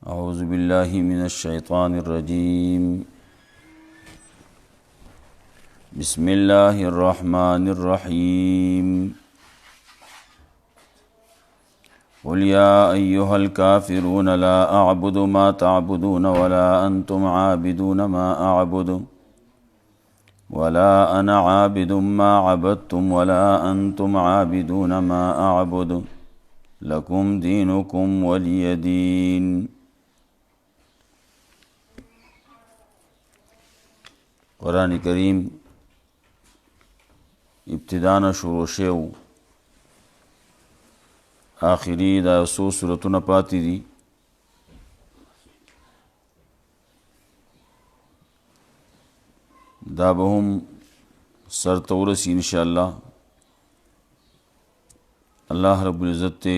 أعوذ بالله من الشيطان الرجيم. بسم الله الرحمن الرحيم. قل يا أيها الكافرون لا أعبد ما تعبدون ولا أنتم عابدون ما أعبد ولا أنا عابد ما عبدتم ولا أنتم عابدون ما أعبد لكم دينكم ولي دين. قرآن کریم ابتدانا شروع شو آخری دا سو سورتونه پاتی دی. دا به هم سر تورسی انشاءاللہ. اللہ رب العزت تے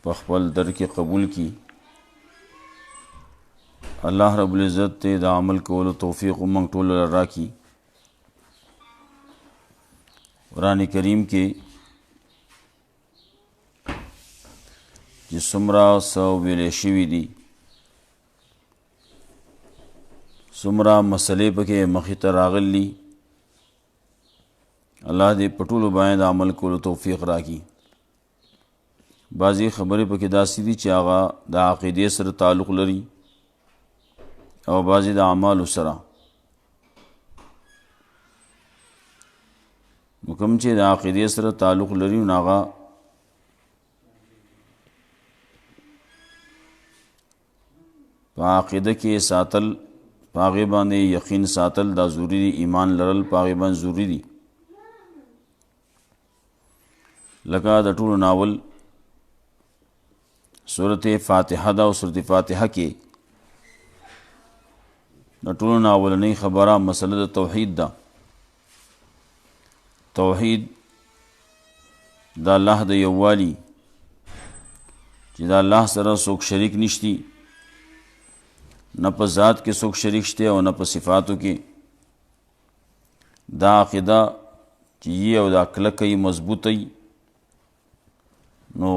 پخپل در کے قبول کی. اللہ رب العزت تے دا عمل کولو توفیق منگ ټول را کی. قرآن کریم کے چې څومره څه ویلې شوي دي، څومره مسلې پکې مخې ته راغلي، الله دې په ټولو باندې عمل کولو توفیق راکړي. بعضې خبرې پکې داسې دي چې هغه د عقیدې سره تعلق لري او بعضې د اعمالو سره. نو کوم چې د عقیدې سره تعلق لري نو هغه په عقیده کې ساتل، په هغې باندې یقین ساتل دا ضروري دي. ایمان لرل په هغې باندې ضروري دي. لکه د ټولو ناول سورت فاتحه ده او سورت فاتحه کې د ټولو ناولنۍ خبره مسله د توحید ده. توحید د الله د یووالي، چې د الله سره څوک شریک نشتی، نه په ذات کې څوک شریک شته او نه په صفاتو کې. دا عقیده چې یې او دا کلکه یې مضبوطه یي نو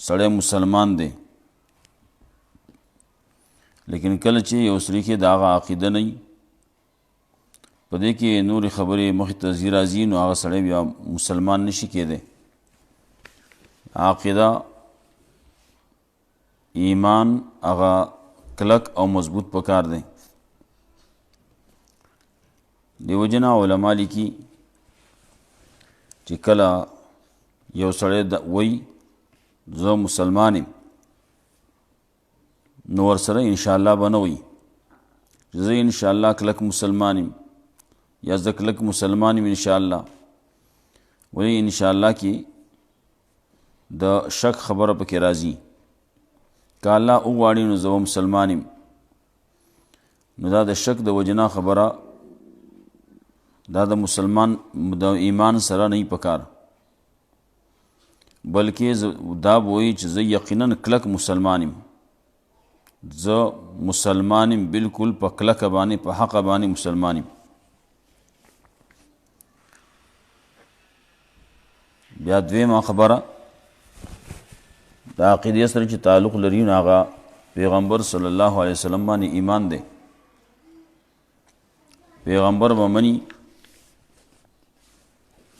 سړی مسلمان دی. لیکن کله چې یو سړي کې د هغه عقیده نه وي، په دې کې نورې خبرې مخې ته ځي راځي، نو هغه سړی بیا مسلمان نشي کېدی. عقیده، ایمان هغه کلک او مضبوط پکار دی. دیو جنا علماء لیکي چې کله یو سړی وایي زه مسلمان یم، نو ورسره انشاءالله به نه وایي چې زه انشاءالله کلک مسلمان یم یا زه کلک مسلمان یم انشاءالله. وایي انشاءالله کې د شک خبره پکې راځي. که الله وغواړي نو زه مسلمان یم، نو دا د شک د وجنا خبره، دا د مسلمان د ایمان سره نه پکار، بلکې دا وایي چې زه یقینا کلک مسلمان یم، زه مسلمان یم، بالکل په کلکه باندې په حق باندې مسلمان یم. بیا دویمه خبره د عقیدې سره چې تعلق لري نو هغه پیغمبر صلی الله علیه وسلم باندې ایمان دی. پیغمبر به مني،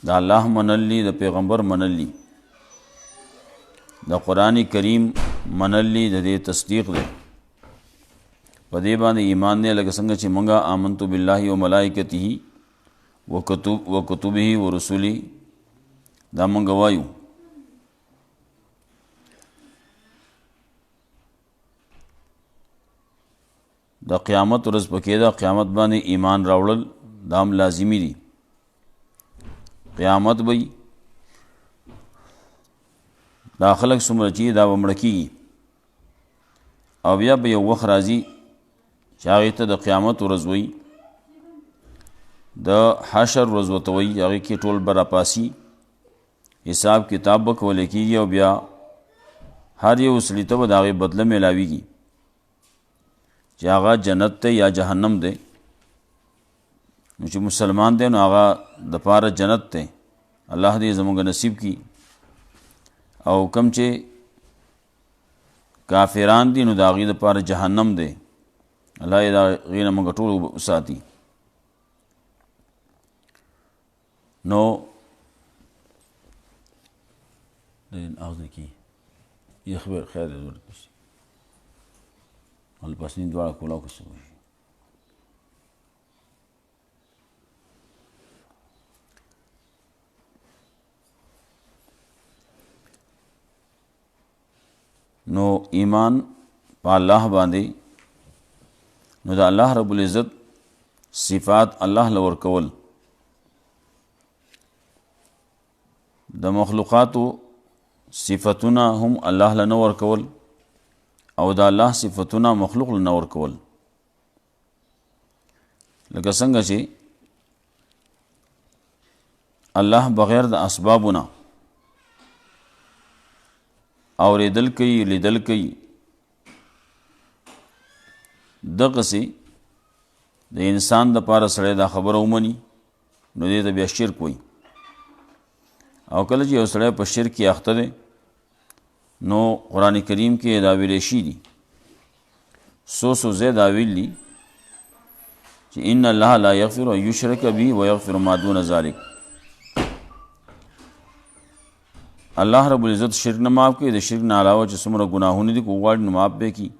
د الله منلی، د پیغمبر منلی، د قرآن کریم منلی، د دې تصدیق دی. په دې باندې ایمان دی. لکه څنګه چې مونږه آمنتو بالله و ملائکته و کتبه و رسوله دا مونږ وایو. د قیامت ورځ پکې ده، قیامت باندې ایمان راوړل دا هم لازمي دي. قیامت وي، دا خلک څومره چې دا به مړه کېږي او بیا به یو وخت راځي چې هغې ته د قیامت ورځ وایي، د حشر ورځ ورته وایي. هغې کې ټول به راپاسي، حساب کتاب به کولی کېږي او بیا هر یو سړي ته به د هغې بدله میلاویږي چې هغه جنت دی یا جهنم دی. نو چې مسلمان دی نو هغه د پاره جنت دی. الله دې زموږ نصیب کی. او کم چې کافران دي نو د هغوی دپاره جهنم دی. الله یې د هغې نه موږ ټول وساتي. نو اخذ کی یہ خبر خیر ورکړي ول پسنی دواړه کولاو کسو نو ایمان په الله باندې نو د الله رب العزت صفات الله لور کول د مخلوقاتو صفتونه هم الله له نور کول او د الله صفتونه مخلوق له نور کول. لکه څنګه چې الله بغیر د اسبابونه اوریدل کوي لیدل کوي دغسې د انسان دپاره سړی دا خبره ومني نو دې ته بیا شرک وایي. او کله چې یو سړی په شرک کې اخته دی نو قرآن کریم کې دا ویلی شي دي څو ځای دا ویل دي چې ان الله لا یغفر ان یشرک به ویغفر ما دون ذلک. الله رب العزت شرک نه معاف کوي، د شرک نه علاوه چې څومره ګناهونه دي که وغواړي نو معاف به کړي.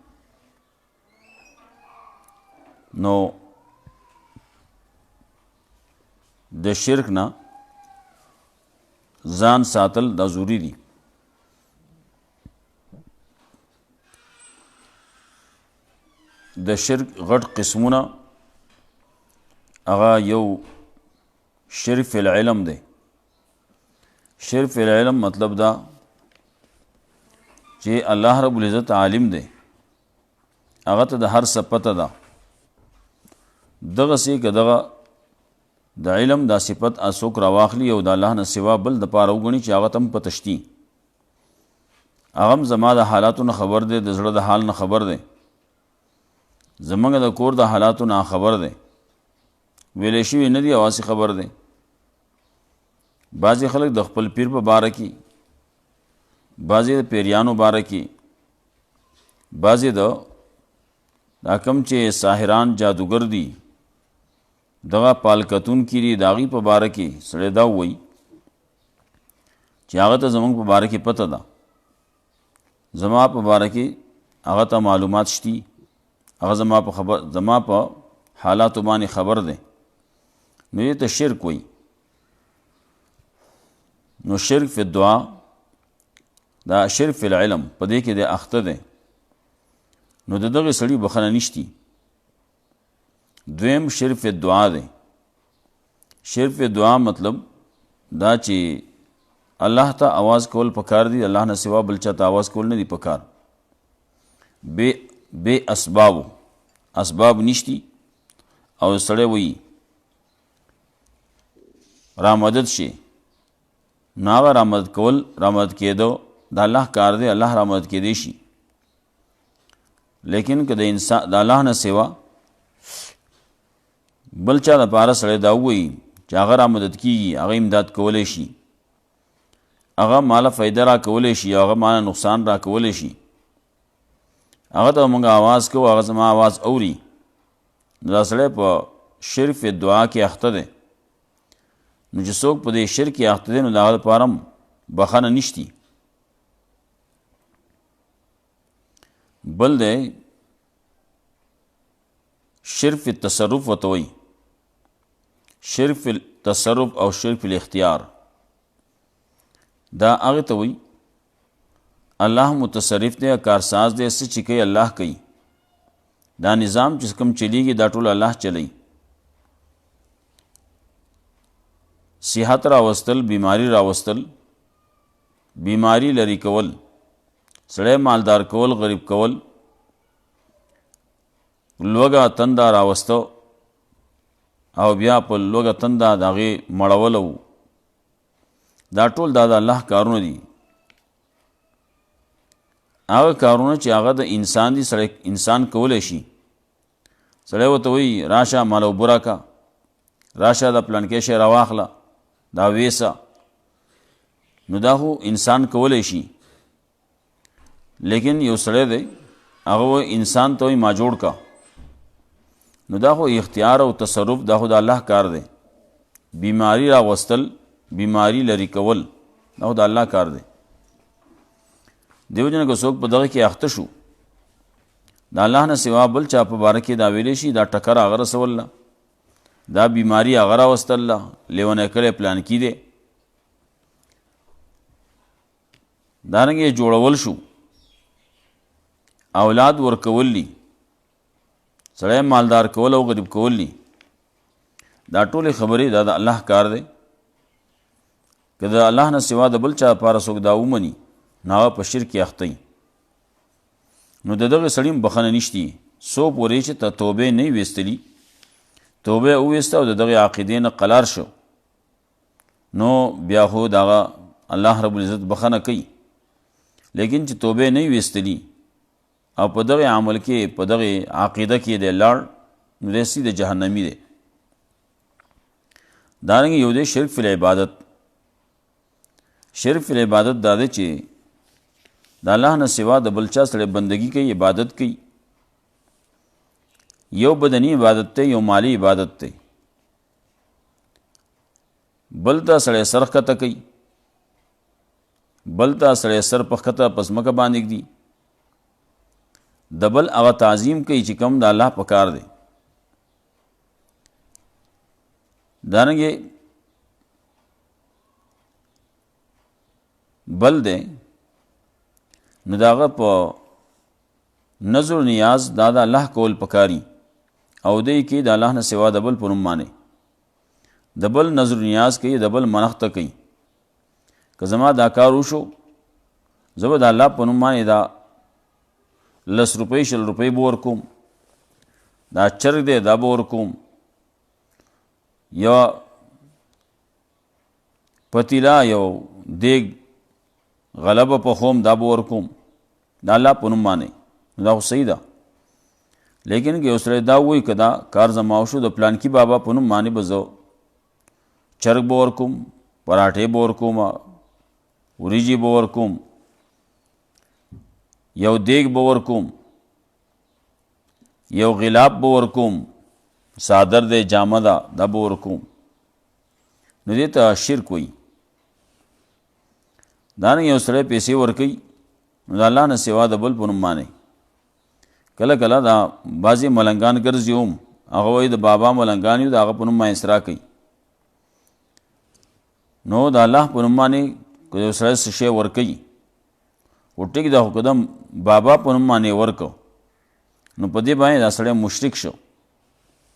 نو د شرک نه ځان ساتل دا ضروري دي. د شرک غټ قسمونه هغه یو شرک فی العلم دی. شرک فی العلم مطلب دا چې الله رب العزت عالم دی، هغه ته د هر څه پته ده. دغسې که دغه د علم دا صفت څوک راواخلي او د الله نه سوا بل د پاره وګڼي چې هغه ته هم پته شتي، هغه هم زما د حالاتو نه خبر دی، د زړه د حال نه خبر دی، زمونږ د کور د حالاتو نه خبر دی، ویلی شوي نه دي اواسې خبر دی. بعضې خلک د خپل پیر په باره کې، بعضې د پیریانو باره کې، بعضې دا کم چې ساحران جادوګر دي دغه پالکتون کې دي د هغوی په باره کې سړی دا ووایي چې هغه ته زمونږ په باره کې پته ده، زما په باره کې هغه ته معلومات شتي، هغه زما په حالاتو باندې خبر دی. نو دې ته شرک وایي. نو شرک فی الدعا دا شرک فی العلم په دې کې د اخته دی. نو د دغه سړي بخنه نشتی. دویم شرک فی الدعا دی. شرک فی الدعا مطلب دا چې الله ته आवाज کول پکار دی، الله نه سوا بل چاته आवाज کول نه دی پکار. بے اسباب نشتی او سړی وایي را مدد شي، نو هغه را مدد کول را مدد کېدو د الله کار دی، الله را مدد کېدی شي. لیکن که د انسان د الله نه سوا بل چا دپاره سړی دا ووایي چې هغه را مدد کېږي، هغه امداد کولی شي، هغه ماله فایده را کولی شي، هغه ماله نقصان را کولی شي، هغه ته موږ آواز کوو، هغه زما آواز اوري، نو دا سړی په شرک فی دعا کې اخته دی. نو چې څوک په دې شرک کې اخته دی نو د هغه دپاره هم بخښنه نشتی. بل دی شرک فی التصرف ورته وایي. شرک فی التصرف او شرک فی الاختیار دا هغې ته وایي الله متصرف دی، کارساز دی، څه چې کوي الله کوي. دا نظام چې کوم چلیږي دا ټول الله چلی. صحت راوستل، بیماری راوستل، بیماری لري کول، سړی مالدار کول، غریب کول، لوږه تنده راوستو او بیا په لوږه تنده د هغې مړولو، دا ټول دا د الله کارونه دي. هغه کارونه چې هغه د انسان دي، سړی انسان کولی شي. سړی ورته وایي راشه مال اوبه راکړه، راشه د پلانکې شی راواخله، دا ویسه، نو دا خو انسان کولی شي. لیکن یو سړی دی هغه انسان ته ما جوړ کا، نو دا خو اختیار او تصرف دا خو د الله کار دی. بیماری راوستل، بیماری لري کول، دا خو د الله کار دی. دیو جن که څوک په دغه کې اخته شو، د الله نه سوا بل چا په باره کې دا ویلی شي دا ټکر هغه رسول، دا بیماری هغه راوستل، لیونی کلی پلان کی دی. دارنګه جوړول شو، اولاد ورکول دي، سړی مالدار کول او غریب کول دي، دا ټولې خبرې دا د الله کار دی. که د الله نه سوا د بل چا لپاره څوک دا ومني نو هغه په شرک اخته وي. نو د دغه سړي هم بخښنه نشته. څو پورې چې ته توبې نه ویستلي، توبه وویسته او د دغې عقیدې نه قلار شو، نو بیا خو د هغه الله رب العزت بخښنه کوي. لیکن چې توبې نه ویستلي او په دغه عمل کې په دغه عقیده کې دی لاړ، نو دی سیده جهنمی دی. دارنګه یو دی شرک فی العبادت. شرک فی العبادت دا دی چې د الله نه سوا د بل چا سره بندگی کوي، عبادت کوي. یو بدنی عبادت ته، یو مالی عبادت ته. بل ته سړی سر ښکته کوي، بل ته سړی سر په ښکته په ځمکه باندې ږدي، د بل هغه تعظیم کوي چې کوم د الله په کار دی. دارنګې بل دی، نو د هغه په نظر نیاز دا د الله کول پکاري، او دی کې د الله نه سوا د بل په نوم باندې د بل نظر نیاز کوي، د بل منښته کوي. که زما دا کار وشو، زه به د الله په نوم باندې دا 10 روپۍ 100 روپۍ به ورکوم، دا چرګ دی دا به ورکوم، یا پتیلا یو دیګ غلبه پخوم دا به ورکوم، د الله په نوم باندې. دا خو صحیح ده. لیکن که یو سړی دا ووایي که دا کار زما وشو، د پلانکي بابا په نوم باندې به زه چرګ به ورکوم، پراټې به ورکوم، وریجې به ورکوم، یو دیګ به ورکوم، یو غلاب به ورکوم، صادر دی جامه ده دا به ورکوم، نو دې ته شرک وایي. دارنګه یو سړی پیسې ورکوي، نو د الله نه سوا د بل په نوم باندې. کله کله دا بعضې ملنګان ګرځي هم، هغه وایي د بابا ملنګان یو د هغه په نوم باندې اصراح کوي. نو د الله په نوم باندې که یو سړی څه شی ورکوي، خو ټیک ده، خو که د بابا په نوم باندې ورکو، نو په دې باندې دا سړی مشرک شو،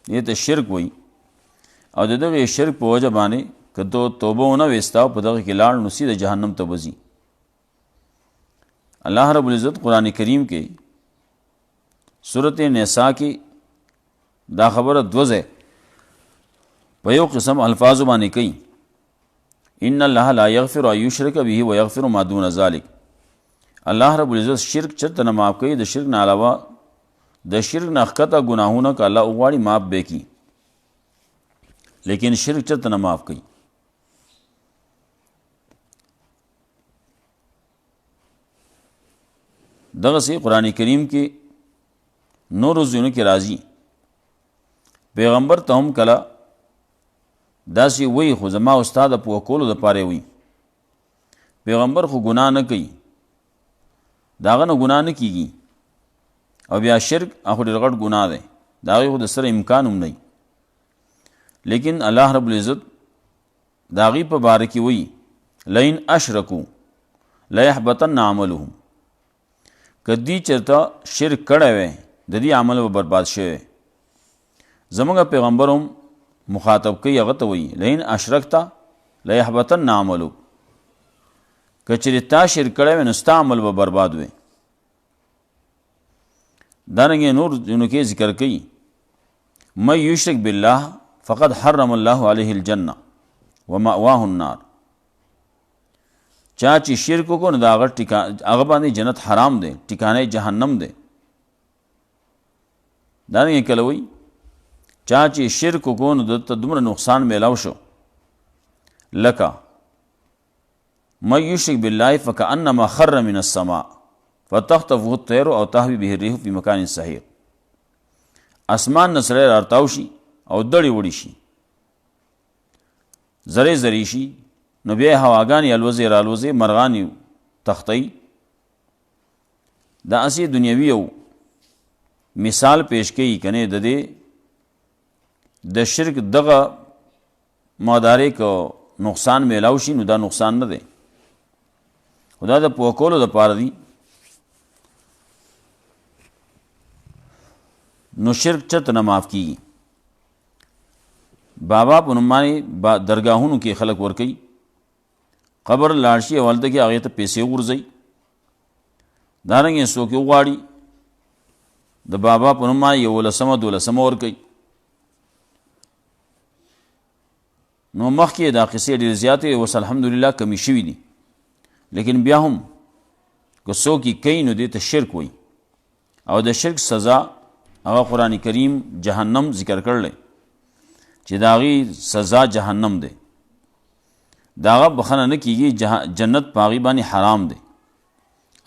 دې ته شرک وایي. او د دغې شرک په وجه باندې که تو توبه ونه ویسته او په دغه کې لاړ، نو سیده جهنم ته به ځي. الله رب العزت قرآن کریم کې سورت نساء کې دا خبره دوه ځای په یو قسم الفاظو باندې کوي. ان الله لا یغفر ان یشرک به ویغفر ما دون ذلک. الله رب العزت شرک چرته نه معاف کوي، د شرک نه علاوه د شرک نه ښکته ګناهونه که الله وغواړي معاف به کړي، لیکن شرک چرته نه معاف کوي. دغسې قرآن کریم کې نورو ځایونو کې راځي، پیغمبر ته هم کله داسې وایي، خو زما استاد د پوه کولو دپاره وایي. پیغمبر خو ګناه نه کوي، د هغه نه ګناه نه کېږي، او بیا شرک هغه ډېر غټ ګناه دی، د هغې خو د سره امکان هم نه. لیکن الله رب العزت د هغې په باره کې وایي لئن اشرکو لیحبطن عملهم. که دوی چېرته شرک کړی وی، د دې عمل به برباد شوی. زموږ پیغمبر هم مخاطب کوي، هغه ته وایي لئن اشرکته لیحبطن عملک. که چېرې تا شرک کړی وی، نو ستا عمل به برباد وی. دارنګې نور ځایونو کې ذکر کوي من یشرک بالله فقد حرم الله علیه الجنه ومأواه النار. چا چې شرک وکړو، نو د هغه باندې جنت حرام دی، ټکانه جهنم دی. دارنګې کله وایي چا چې شرک وکړو، نو دته دومره نقصان میلاو شو، لکه من یشرک بالله فکأنما خر من السماء فتخطفه الطير او تهوي به الريح في مكان سحيق. اسمان نه سړی راتاو شي او دړې وړي شي، زری زری شي، نو بیا هواګانې الوزې رالوزې، مرغانې تختی. دا اسی دنیوي یو مثال پیش کوي کنه د دې د شرک دغه مدارک نقصان میلاو شي، نو دا نقصان نه دی، خدا د پوه کولو دپاره دی. نو شرک چرته نه معاف کیږي. بابا په نوم باندې درګاهونو کې خلک ورکوي، قبر لاړ شي او هلته کې هغې ته پیسې وغورځوي. دارنګې څوک وغواړي د بابا په نوم باندې 11 ورکوي. نو مخکې دا قصې ډېرې زیاتې اوس الحمدلله کمی شوي دي، لیکن بیا هم که څوک یې کوي نو دې ته شرک وایي، او د شرک سزا هغه قرآن کریم جهنم ذکر کړلی چې د هغې سزا جهنم دی، د هغه بخښنه نه کېږي، جنت په هغې باندې حرام دی.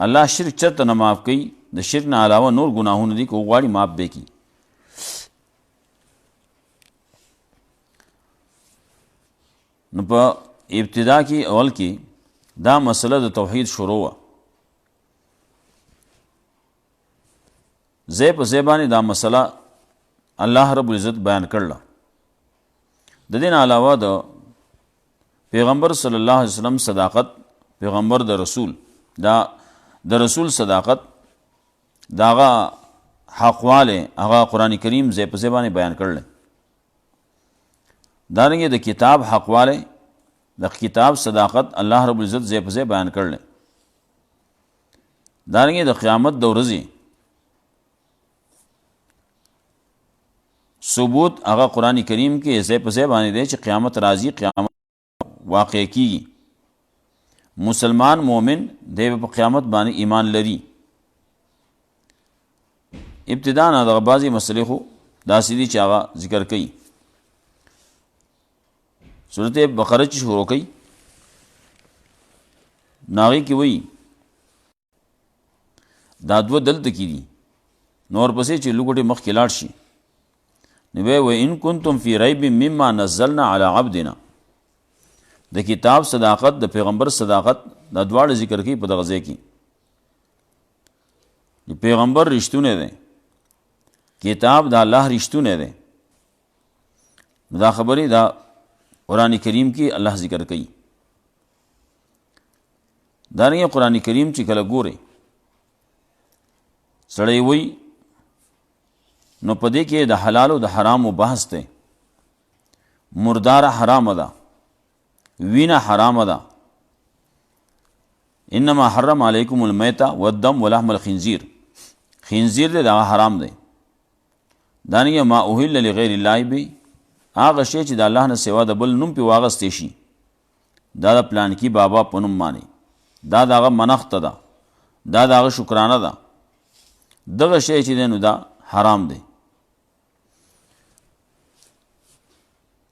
الله شرک چرته نه معاف کوي، د شرک نه علاوه نور ګناهونه دي که وغواړي معاف به کړي. نو په ابتدا کې اول کې دا مسله د توحید شروع وه. ځای په ځای باندې دا مسله الله رب العزت بیان کړله. د دې نه علاوه د پیغمبر صلی الله علیه وسلم صداقت، پیغمبر د رسول، دا د رسول صداقت، دا هغه حقواله هغه قرآن کریم ځای په ځای باندې بیان کړل. دارنګه د کتاب حقواله، د کتاب صداقت الله رب العزت ځای په ځای بیان کړل. دارنګه د قیامت د ورځې ثبوت هغه قرآن کریم کې ځای په ځای باندې دی چې قیامت راځي، قیامت واقع کیږي. مسلمان مومن دی په قیامت باندې ایمان لري. ابتدا نه دغه بعضې مسلې خو داسې دي چې هغه ذکر کوي. صورت بقره چې شروع کوي ناغې کې وایي دا دوه دلته کې دي، نور پسې چې لوګوټې مخکې لاړ شي نو وایي وان کنتم فی ریب مما نزلنا علی عبدنا. د کتاب صداقت، د پیغمبر صداقت، دا دواړه ذکر کوي په دغه ځای کې. د پیغمبر رښتونه دی، کتاب د الله رښتونه دی. دا خبرې دا قرآن کریم کې الله ذکر کوي. دارنګه قرآن کریم چې کله ګوري سړی وایي نو په دې کې د حلال او د حرامو بحث دی. مرداره حرامه ده، وینه حرامه ده. انما حرم علیکم المیتة والدم ولحم الخنزیر، خنزیر دی دا حرام دی. دانیه ما اوهل لغیر الله به، هغه شی چې د الله نه سوا د بل نوم پې واغستی شي، دا د پلانکي بابا په نوم باندې، دا د هغه منښته ده، دا د هغه شکرانه ده، دغه شی چې دی نو دا حرام دی.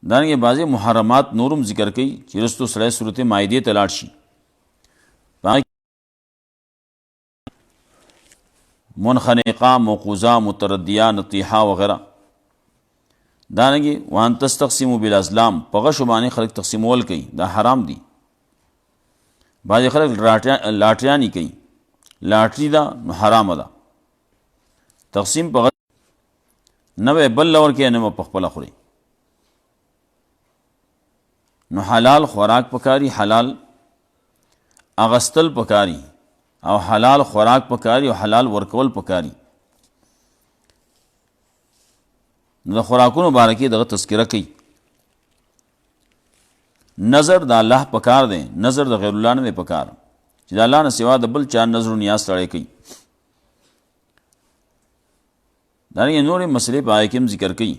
دانګې بعضې محرمات نورم ذکر کوي چې رستو سړی صورت مائدې ته لاړ شي، منخنقه، موقوزه، متردیه، نطیحه وغیرہ. دانګې وان تستقسموا بالازلام، په غشو باندې خلک تقسیمول کوي، دا حرام دي. بعضې خلک لاټریانې کوي، لاټري ده نو حرامه ده. تقسیم په غش نه به بل لور کې نه په خپله خوري. نو حلال خوراک پکاري، حلال اغستل پکاري، او حلال خوراک پکاري، او حلال ورکول پکاري. نو د خوراکونو باره کې دغه تذکره کوي. نظر د الله پکار دی، نظر د غیر الله نه دی پکار چې د الله نه سوا د بل چا نظر و نیاز سړی کوي. دارنګې نورې مسلې په آیه کې هم ذکر کوي.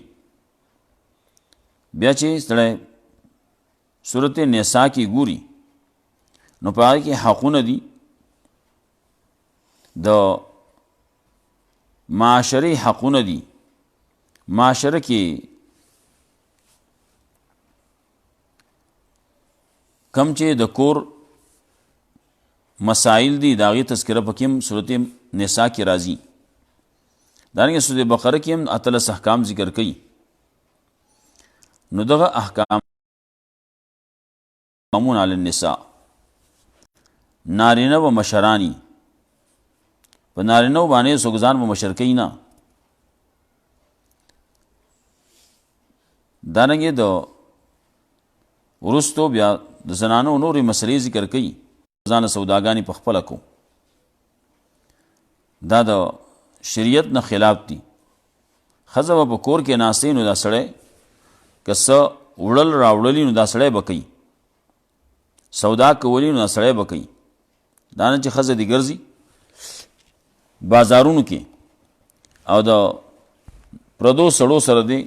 بیا چې سړی صورت نساء کې ګوري نو په هغې کې حقونه دي د معاشري حقونه دي. معاشره کې کم چې د کور مسائل دي د هغې تذکره پکې هم صورت نساء کې راځي. دارنګه سورة بقره کې هم 18 احکام ذکر کوي. نو دغه احکامون علی النساء نارینه و مشرانی په نارینه باندې څوک ځان و مشر کوي نه. دارنګه د وروستو بیا د زنانو نورې مسلې ذکر کوي. ځان سوداګانې په خپله کو دا د شریعت نه خلاف دي. ښځه به په کور کې ناستې نو دا سړی که څه وړل راوړلي نو دا سړی به کوي، سودا کولی نو دا سړی به کوي. دا نه چې ښځه دې ګرځي بازارونو کې او د پردو سړو سره دې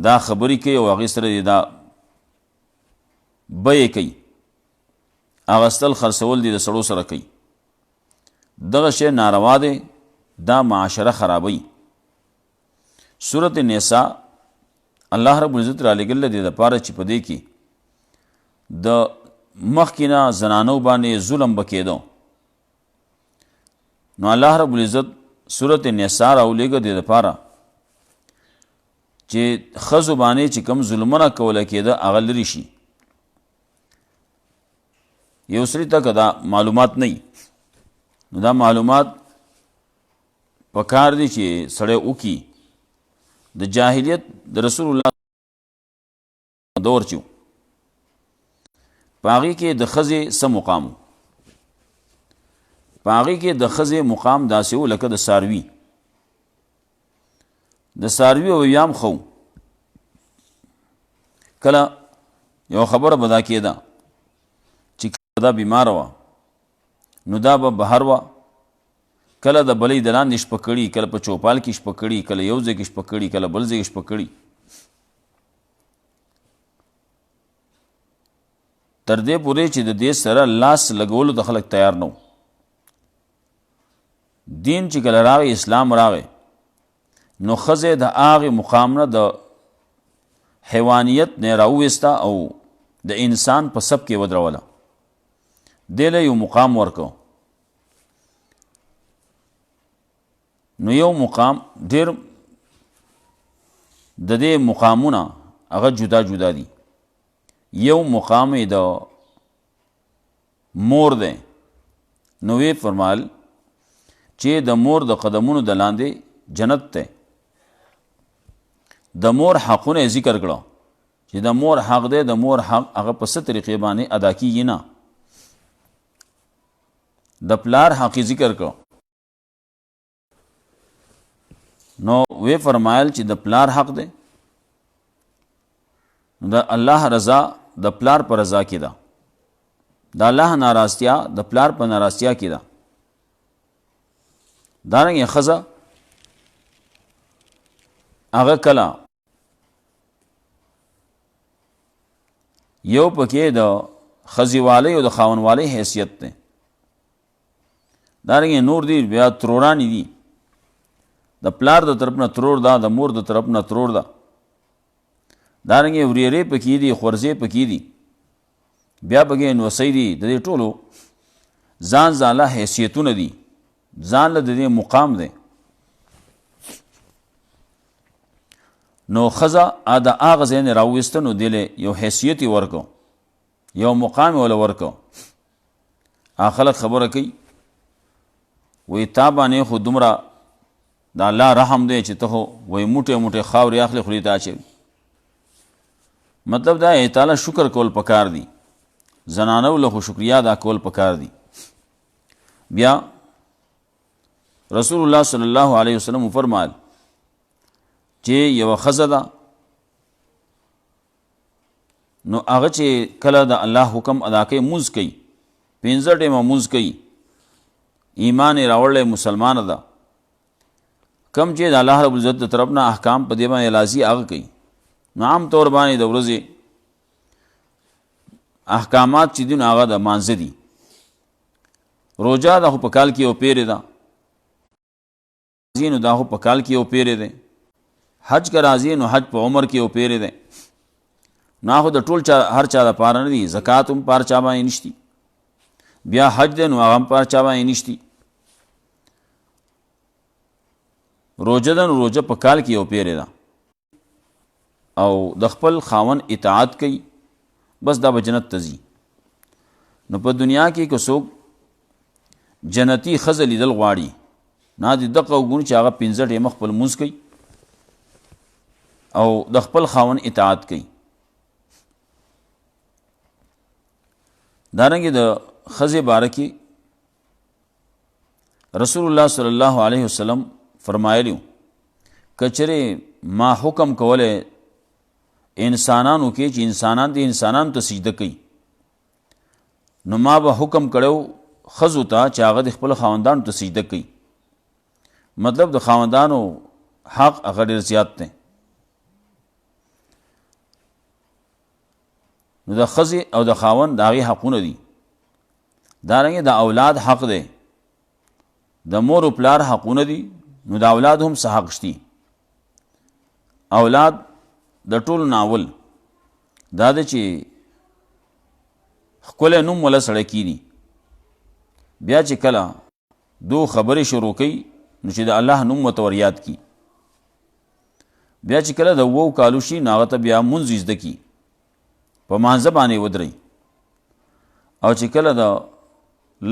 دا خبرې کوي او هغې سره دې دا بیې کوي، اغستل خرڅول دې د سړو سره کوي. دغه شی ناروا دی، دا معاشره خرابوي. سورة النساء الله رب العزت را لګل دی دپاره چې په دې کې د مخکې نه زنانو باندې ظلم به کېدو. نو الله رب العزت سورة النساء راولېږه دې دپاره چې ښځو باندې چې کوم ظلمونه کوله کېده هغه لرې شي. یو سړي ته که دا معلومات نه وي نو دا معلومات پکار دی چې سړی وکړي. د جاهلیت د رسول الله دور چې په هغې کې د ښځې څه مقام و، په هغې کې د ښځې مقام داسې و لکه د څاروي. د څاروي ویام ښه و. کله یو خبره به دا کېده چې دا بیماره وه نو دا به بهر وه، کله د بلۍ د لاندې شپه کړي، کله په چوپال کې شپه کړي، کله یو ځای کې شپه کړي، کله بل ځای کې شپه کړي. تر دې پورې چې د دې سره لاس لګولو د خلک تیار نه و. دین چې کله راغی، اسلام راغی، نو ښځې د هغې مقام نه د حیوانیت نه راوویسته او د انسان په سب کې ودروله. دې له یو مقام ورکو. نو یو مقام ډېر د دې مقامونه هغه جدا جدا دي. یو مقام یې د مور دی. نو وی فرمایل چې د مور د قدمونو د لاندې جنت دی. د مور حقونه یې ذکر کړه چې د مور حق دی. د مور حق هغه په څه طریقې باندې ادا کیږي نه. د پلار حق ذکر کړه. نو وی فرمایل چې د پلار حق دی، د الله رضا د پلار پر رضا کې ده، د الله ناراضتیا د پلار په ناراضتیا کې ده. دارنګه ښځه هغه کله یو پکې د ښځېوالۍ او د خاوندوالۍ حیثیت دی. دارنګه نور دي بیا ترورانی دي. د پلار د طرف نه ترور ده، د مور د طرف نه ترور ده. دارنګه وریرې پکې دي، خورزې پکې دي، بیا پکې نوسۍ دي. د دې ټولو ځان ځانله حیثیتونه دي، ځان له د دې مقام دی. نو ښځه د هغه ځای نه راوویسته نو دې له یو حیثیت یې ورکو، یو مقام یې وله ورکو. خلک خبره کوي وایي تا باندې خو دومره د الله رحم دی چې ته خو وایي موټې موټې خاورې اخلې خولې ته اچوي. مطلب دا تعالی شکر کول پکار دی. زنانو له خو شکریا ادا کول پکار دی. بیا رسول الله صلی الله علیه وسلم فرمایل چې یوه ښځه ده نو هغه چې کله د الله حکم ادا کوي، مونځ کوي، 5 ټیمه مونځ کوي، ایمان یې راوړلی، مسلمانه ده، کم چې د الله رب العزت د طرف نه احکام په دې باندې لازي هغه کوي. نو عام طور باندې د ورځې احکامات چې دي نو هغه د مانځه دي. روژه دا خو په کال کې یو پیرې ده، نو دا خو په کال کې یو پیرې دی. حج که راځي نو حج په عمر کې یو پیرې دی. نو خو د ټول چا هر چا دپاره نه دي. زکات هم په هر چا باندې نشتي. بیا حج دی نو هغه هم په چا باندې نشتی. روجه ده نو روجه په کال کې یو پیرې ده او د خپل خاون اطاعت کوي بس دا به جنت ته ځي. نو په دنیا کې که څوک جنتی ښځه لیدل غواړي نه د دغه وګوري چې هغه 15 ټیمه خپل لمونځ کوي او د خپل خاون اطاعت کوي. دارنګه د ښځې باره کې رسول الله صلی الله علیه وسلم فرمایلیو کچره ما حکم کوله انسانانو کې چې انسانان دي انسانانو ته سجده کوي نو ما به حکم کړو ښځو ته چې هغه د خپل خاوندانو ته سجده کوي. مطلب د خاوندانو حق هغه ډېر زیات دی. نو د ښځې او د خاوند د هغې حقونه دي. دارنګه د اولاد حق دی، د مور و پلار حقونه دي، نو د اولاد هم څه حق شتي. اولاد د ټولو ناول دا دی چې ښکلی نوم وله سړی کیني، بیا چې کله دو خبرې شروع کوي نو چې د الله نوم ورته ور یاد کي. بیا چې کله د 2 کالو شي نو هغه ته بیا مونځ زده کي، په مانځه باندې ودرئ. او چې کله د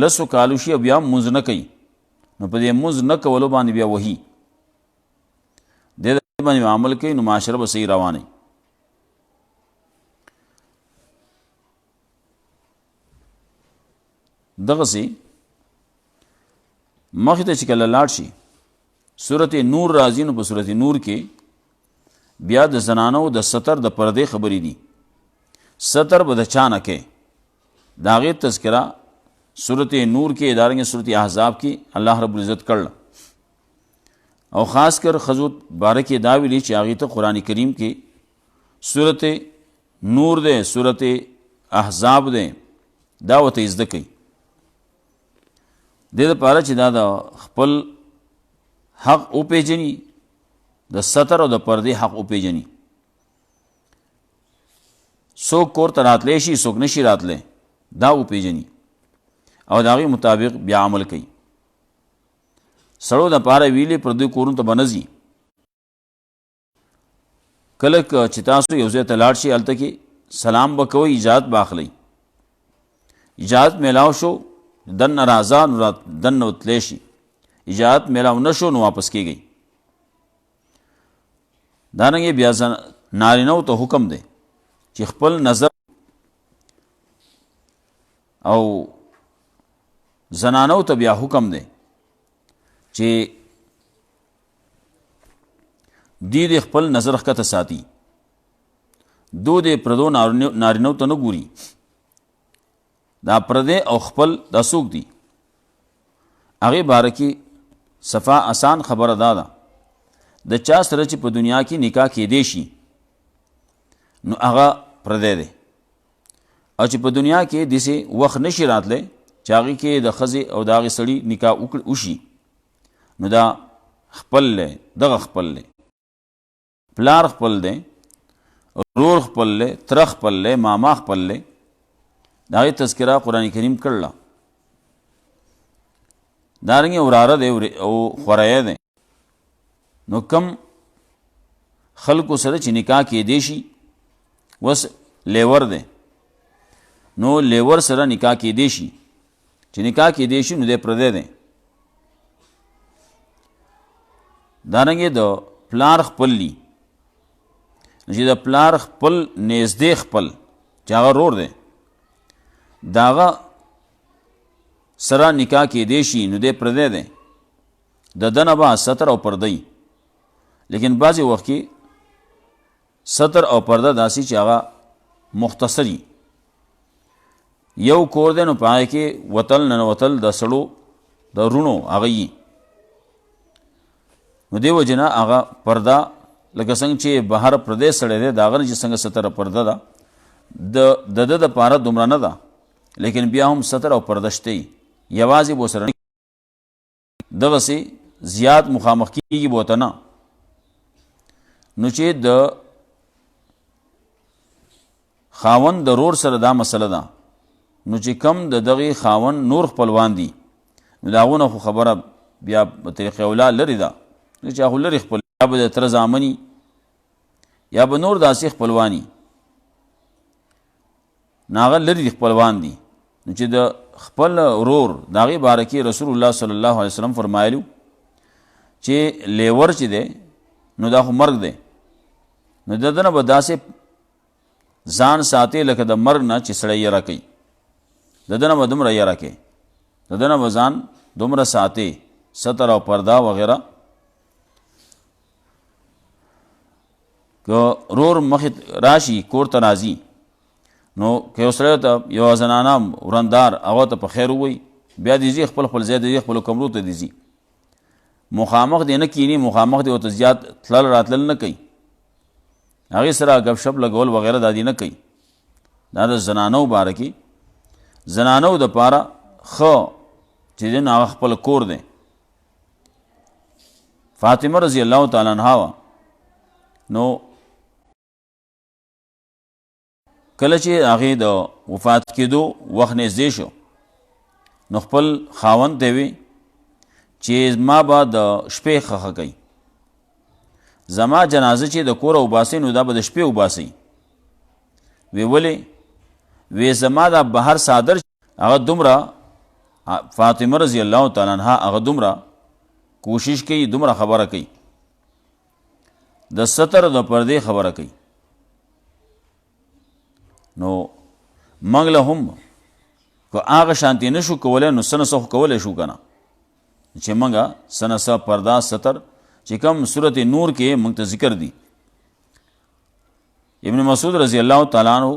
10 کالو شي بیا مونځ نه کوي نو په دې مونځ نه کولو باندې بیا وهي د دې باندې عمل کوي نو معاشره به صحیح روانه. دغسې مخې ته چې کله لاړ شي صورت نور راځي نو په صورت نور کې بیا د زنانو د ستر د پردې خبرې دي. ستر به د چا نه کوي د هغې تذکره صورت نور کې دارنګه صورت احزاب کې الله رب العزت کړل. او خاص کر ښځو باره کې دا ویلي چې هغې ته قرآن کریم کې صورت نور دی صورت احزاب دی دا ورته زده کوي. دې دپاره چې دا د خپل حق وپېژني، د ستر او د پردې حق وپېژني. څوک کور ته راتلی شي څوک نشي راتلی دا وپېژني او د هغې مطابق بیا عمل کوي. سړو دپاره ویلې پردې کورونو ته به نه ځي. کله چې تاسو یو ځای ته لاړ شئ هلته کې سلام به کوئ، اجازت به اخلئ. اجازت میلاو شو دننه راځه نو دننه وتلی شي، اجازت میلاو نه شو نو واپس کیږئ. دارنګې بیا نارینهو ته حکم دی چې خپل نظر او زنانو ته بیا حکم دی چې دی د خپل نظر ښکته ساتي، دو د پردو نارینهو ته نه ګوري. دا پردې او خپل دا څوک دي هغې باره کې صفا آسان خبره دا ده د چا سره چې په دنیا کې نکاح کېدی شي نو هغه پردی دی، او چې په دنیا کې داسې وخت نشي راتلی چې هغې کې د ښځې او د هغې سړي نکاح وشي نو دا خپل دی، دغه خپل دی، پلار خپل دی، رور خپل دی، تره خپل دی، ماما خپل دی. د هغې تذکره قرآن کریم کړله. دارنګې وراره دی او خوریی دی. نو کم خلکو سره چې نکاح کېدی شي وس لیور دی نو لیور سره نکاح کېدی شي چې نکاح کېدی شي نو دی پردی دی. دارنګې د پلار خپل دي چې د پلار خپل نږدې خپل چې هغه رور دی د هغه سره نکاح کېدی شي نو دی پردی دی. د ده نه به ستر او پردی، لیکن بعضې وخت کې ستر او پرده داسې چې هغه مختصري یو کور دی نو په هغې کې وتل ننوتل د سړو د رونو هغه یي. نو دې وجې نه هغه پرده لکه څنګه چې بهر پردی سړی دی د هغه نه چې څنګه ستره پرده ده د ده دپاره دومره نه ده، لیکن بیا هم ستر او پرده شته یوازې به ورسره دغسې زیات مخامخ کېږي به ورته نه. نو چې د خاوند د رور سره دا مسله ده نو چې کم د دغې خاوند نور خپلوان دي نو د هغو نه خو خبره بیا په طریقې اولا لرې ده، چې هغو لرې خپل یا به د تره زامني یا به نور داسې خپلواني، نو هغه لرې خپلوان دي. نو چې د خپل ورور د هغې باره کې رسول الله صلی الله علیه وسلم فرمایلو چې لیور چې دی نو دا خو مرګ دی، نو د ده نه به داسې ځان ساتي لکه د مرګ نه چې سړی یره کوي، د ده نه به دومره یره کوي، د ده نه به ځان دومره ساتي، ستر او پرده وغیره. که رور مخې راشي کور ته راځي نو که یو سړی ته یوه زنانه ورندار هغه ته په خیر ووایي بیا دې ځي خپل خپل ځای ته ځي خپلو کمرو ته دې ځي، مخامخ دې نه کیني، مخامخ دې ورته زیات تلل راتلل نه کوي، هغې سره ګپ شپ لګول وغیره دا دې نه کوي. دا د زنانو باره کې زنانو دپاره ښه چې دی نو هغه خپل کور دی. فاطمه رضی الله تعالی عنها وه، نو کله چې هغې د وفات کېدو وخت نږدې شو نو خپل خاوند ته وی چې ما به د شپې خښه کوي، زما جنازه چې د کوره وباسئ نو دا به د شپې وباسئ. وی ولې؟ وی زما دا بهر صادر هغه دومره فاطمه رضی الله تعالی عنها هغه دومره کوشش کوي، دومره خبره کوي، د ستر د پردې خبره کوي. نو موږ له هم که هغه شانتې نه شو کولی نو څه نه څه خو کولی شو که نه، چې موږ څه نه څه پرده ستر چې کوم صورت نور کې موږ ته ذکر دي. ابن مسعود رضی الله تعالی عنہ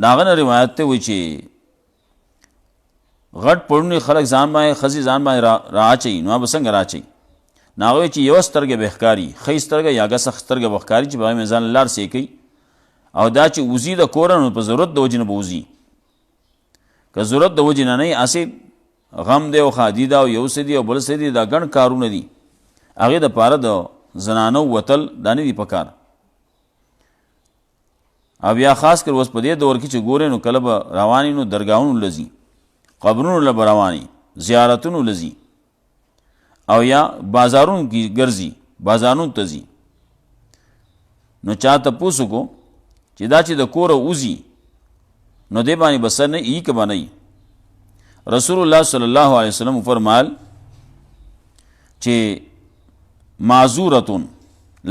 د هغه نه روایت ته وایي چې غټ پړوني خلک ځان باندې ښځې ځان باندې را اچوي نو به څنګه را اچوي؟ نو هغه وایي چې یوه سترګه به ښکاري، ښۍ سترګه یا ګسه سترګه به ښکاري چې په هغې مې ځان لار سې کوي، او دا چې وځي د کوره نو په ضرورت د وجې نه به وځي، که ضرورت د وجې نه نه وي هسې غم دی او ښادي ده او یو څه دي او بل څه دي، دا ګڼ کارونه دي، هغې دپاره د زنانو وتل دا نه دي په کار. او بیا خاص کر اوس په دې دور کې چې ګورې نو کله به روانې نو درګاهونو له ځي، قبرونو له به روانې، زیارتونو له ځي، او یا بازارونو کې ګرځي، بازارونو ته ځي. نو چا تپوس وکړو چې دا چې د کوره وځي نو دې باندې به سر نه ای که به نه ای؟ رسول الله صلی الله علیه وسلم فرمایل چې معذورتون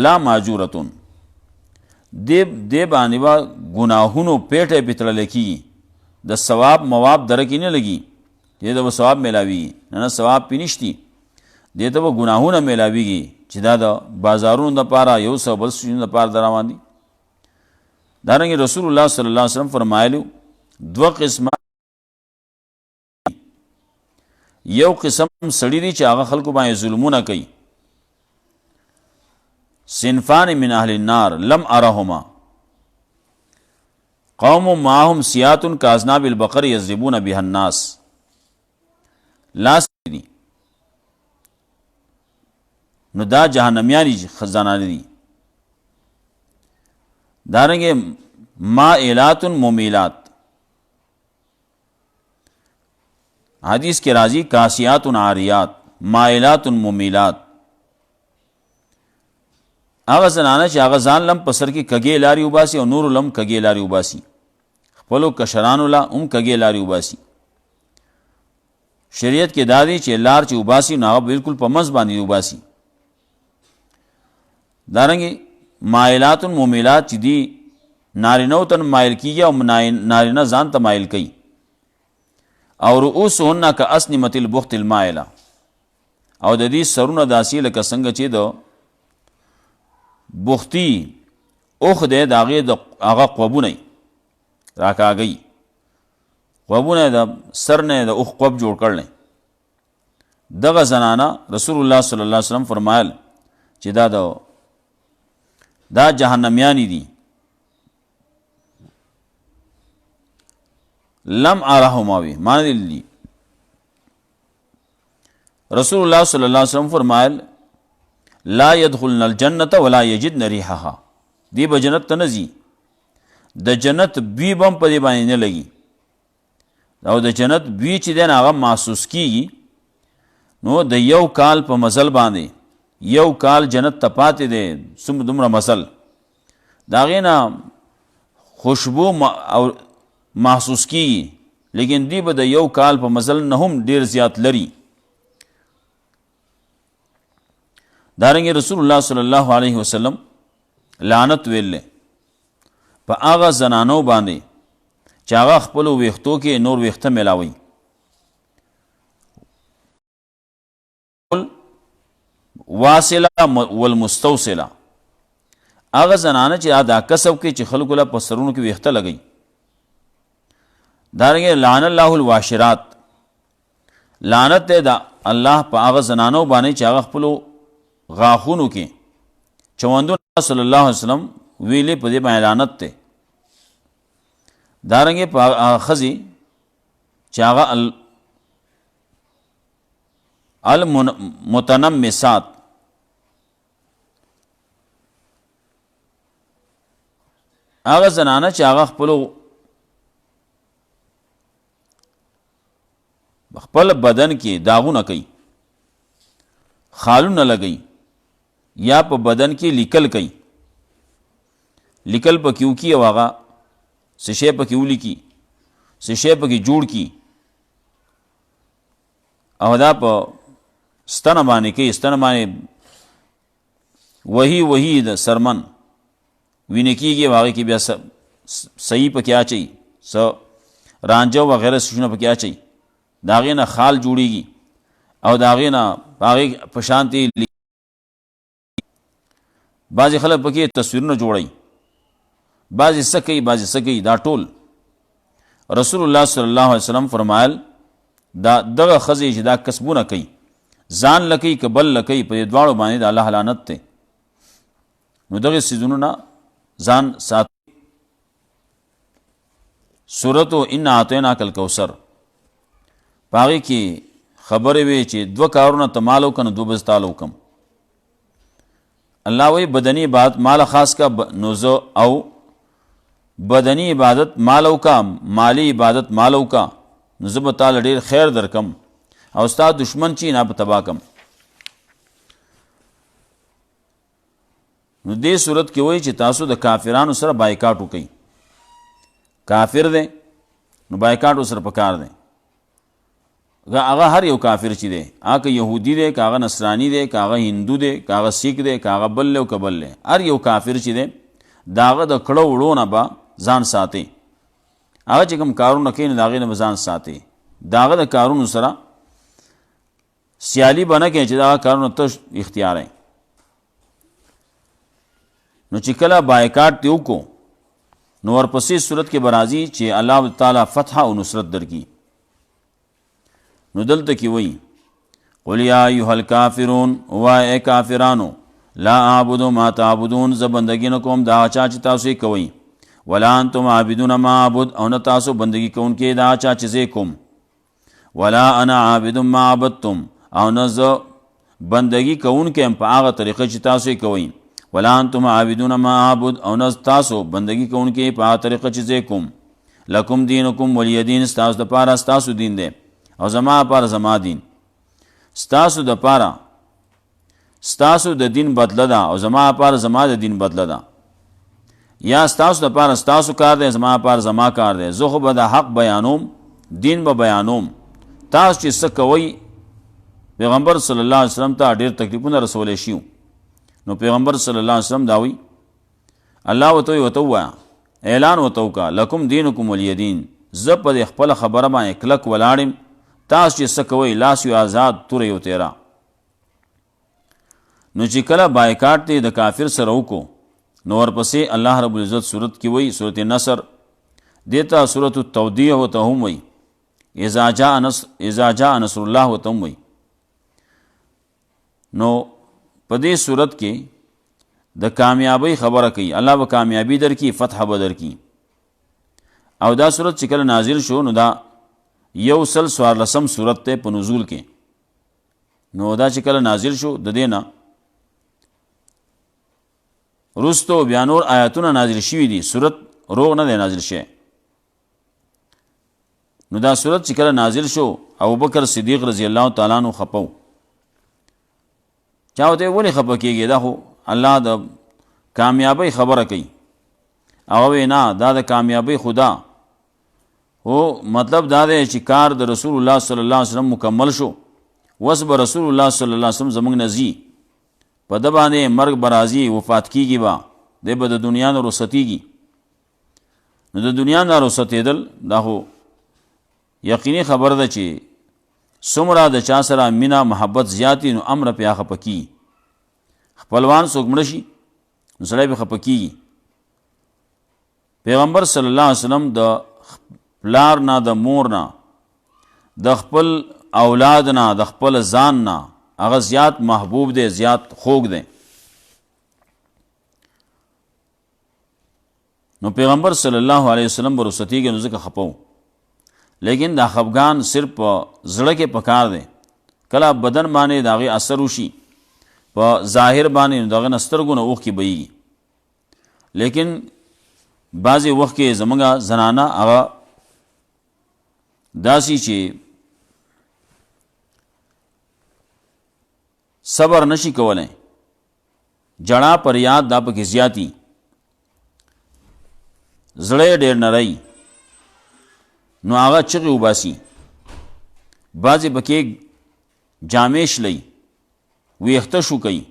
لا معجورتون، دې باندې به ګناهونو پیټه پې تړلی کېږي، د ثواب مواب دره کې نه لګي، دې ته به ثواب میلاویږي، نه نه ثواب پې نشتي، دې ته به ګناهونه میلاویږي چې دا د بازارونو دپاره یو څه بل څیزونو دپاره د روان دي. دارنګې رسول الله صلی الله علیه وسلم فرمایلو دوه قسمه، یو قسم سړي دي چې هغه خلکو باندې ظلمونه کوي، صنفان من اهل النار لم ارهما قوم معهم سیات کاذناب البقر یضربون بها الناس، لاس دي نو دا جهنمیانی خزانه دي. دارنګه مائلات ممیلات، حدیث کے راضی کاسیات عاریات مائلات ممیلات، هغه زنانه چې هغه ځان لم په سر کې کږې لارې وباسي او نورو لم کږې لارې وباسي، خپلو کشرانو له هم کږې لارې وباسي. شریعت کې دا دی چې لار چې وباسي نو هغه بالکل په منځ باندې وباسي. دارنګې مائلات ممیلات چې دي نارینهو ته مایل کیږي او نارینه ځان ته مایل کوي. او رؤوسهن کاسنمة البخت المائله، او د دې سرونه داسې لکه څنګه چې د بختی اوخ دی د هغې د هغه قوبونه راکاږي، قوبونه د سر نه د اوخ قوب جوړ کړلی. دغه زنانه رسول الله صلی الله علیه وسلم فرمایل چې دا جهنمیانی دي. لم ارهما وی معنی دي. رسول الله صلی الله علیه وسلم فرمایل لا يدخلن الجنة ولا يجدن ريحها، دی به جنت ته نه ځي، د جنت بوی به هم په دې باندې نه لګي او د جنت بوی چې دی هغه محسوس کیږي. نو د یو کال په مزل باندې یو کال جنت ته پاتې دی څومره دومره مزل د هغې نه خوشبو او محسوس کیږي، لیکن دی به د یو کال په مزل نه هم ډیر زیات لري. دارنګه رسول الله صلی الله علیه وسلم لعنت ویل په هغه زنانو باندې چې هغه خپل ویښتو کې نور ویښته ملاوي. واصله والمستوصله هغه زنانه چې دا کسب کوي چې خلکو له په سرونو کې ویښته لګي. دارنګه لعن الله الواشرات لعنت دی د الله په هغه زنانو باندې چې هغه خپلو غاښونو کې چوندونه صلی الله علیه وسلم ویلې په دې باندې لعنت دی. دارنګه په هغه ښځې چې هغه المتنمسات هغه زنانه چې هغه خپل بدن کې داغونه کوي، خالونه لګي یا په بدن کې لیکل کوي، لیکل پکې وکړي او هغه څه شی پکې ولیکي، څه شی پکې جوړ کړي او دا په ستنه باندې کوي، ستنه باندې وهي د سرمن وینې کېږي او هغې کې بیا صحیح پکې اچوي، څه رانجه وغیره څیزونه پکې اچوي، د هغې نه خال جوړېږي او د هغې نه هغې په شانتې بعضې خلک پکې تصویرونه جوړوي، بعضې څه کوي بعضې څه کوي. دا ټول رسول الله صلی الله علیه وسلم فرمایل دا دغه ښځې چې دا کسبونه کوي ځان له کوي که بل له کوي په دې دواړو باندې د الله لعنت دی. نو دغې څیزونو نه ځان سات. سورت انا اعطیناک الکوثر په هغې کې خبرې وې چې دوه کارونه ته مال وکړه نو دوه به زه تاله وکړم. الله وایي بدني عبادت مال خاص کا نو زه او بدني عبادت مال وکړه، مالی عبادت مال وکړه نو زه به تاله ډېر خیر درکم او ستا دشمن چې نه به تباه کم. نو دې صورت کې وایي چې تاسو د کافرانو سره بایکاټ وکئ. کافر دی نو بایکاټ ورسره پکار دی. هغه هر یو کافر چې دی، هغه یهودي دی، که هغه نصرانی دی، که هغه هندو دی، که هغه سیک دی، که هغه بل دی او که بل دی، هر یو کافر چې دی د هغه د کړو وړو نه به ځان ساتي. هغه چې کوم کارونه کوي نو د هغې نه به ځان ساتي. د هغه د کارونو سره سیالي به نه کوي چې د هغه کارونه ته اختیار یې. نو چې کله بایکاټ دې وکړو نو ورپسې صورت کې به راځي چې الله تعالی فتح او نصرت درکړي. نو دلته کې وایي قل یا ایها الکافرون وایه ای کافرانو لا اعبد ما تعبدون زه بندګي نه کوم دا چا چې تاسو یې کوئ، ولا انتم عابدون ما اعبد او نه تاسو بندګي کوونکي دا چا چې زه کوم، ولا انا عابد ما عبدتم او نه زه بندګي کوونکی یم په هغه طریقه چې تاسو یې کوئ، ولا انتم عابدون ما اعبد او نه تاسو بندګي کوونکي په هغه طریقه چې زه کوم. لکم دینکم ولی دین ستاسو دپاره ستاسو دین دی او زما لپاره زما دین. ستاسو دپاره ستاسو د دین بدله ده او زما لپاره زما د دین بدله ده، یا ستاسو دپاره ستاسو کار دی زما لپاره زما کار دی. زه خو به د حق بیانوم، دین به بیانوم. تاسو چې څه کوئ پیغمبر صلی الله علیه وسلم ته ډېر تکلیفونه رسولی شي، نو پیغمبر صلی الله علیه وسلم دا وایي الله ورته ووایه اعلان ورته وکړه لکم دینکم ولی دین، زه په دې خپله خبره باندې کلک ولاړ یم، تاسو چې څه کوئ لاس یو آزاد توره یو تیره. نو چې کله بایکاټ دی د کافر سره وکړو نو ورپسې الله رب العزت صورت کې وایي صورت نصر دې ته صورت التودیع ورته هم وایي، اذا جاء نصر الله ورته هم وایي. نو په دې صورت کې د کامیابی خبره کوي، الله به کامیابی درکړي، فتح به درکړي. او دا صورت چې کله نازل شو نو دا 114 صورت ته په نزول کې. نو دا چې کله نازل شو د دې نه وروستو بیا نور آیاتونه نازل شوي دي. صورت روغ نه دی نازل شوی. نو دا صورت چې کله نازل شو ابوبکر صدیق رضی الله تعالی عنہ خپو. چا ورته ولې خپه کېږي؟ دا خو الله د کامیابی خبره کوي. هغه نه دا د کامیابی خدا هو، مطلب دا دی چې کار د رسول الله صلی الله علیه وسلم مکمل شو، وس به رسول الله صلی الله علیه وسلم زمونږ نزي په د باندې مرګ برازي وفات کیږي، با دی به د دنیا نه رخصتېږي. نو د دنیا نه رخصتېدل دا خو یقیني خبر ده چې څومره د چا سره مینه محبت زیاتی نو امر پې خفه کېږي. خپلوان څوک مړه شي نو سړی پې خفه کېږي. پیغمبر صلی الله علیه وسلم د پلار نه، د مور نه، د خپل اولاد نه، د خپل ځان نه هغه زیات محبوب دی، زیات خوږ دی. نو پیغمبر صلی الله علیه وسلم به رخصتېږي نو ځکه خفه و. لیکن دا خفګان صرف په زړه کې پکار دی. کله بدن باندې د هغې اثر وشي، په ظاهر باندې د هغه نه سترګو نه اوښکې بهیږي. لیکن بعضې وخت کې زموږ زنانه هغه داسې چې صبر نشي کولی، جړا پر یاد دا پکې زیاتی، زړه ډېر نری، نو هغه چغې وباسي. بعضې پکې جامې شلی، ویښته شو کوي،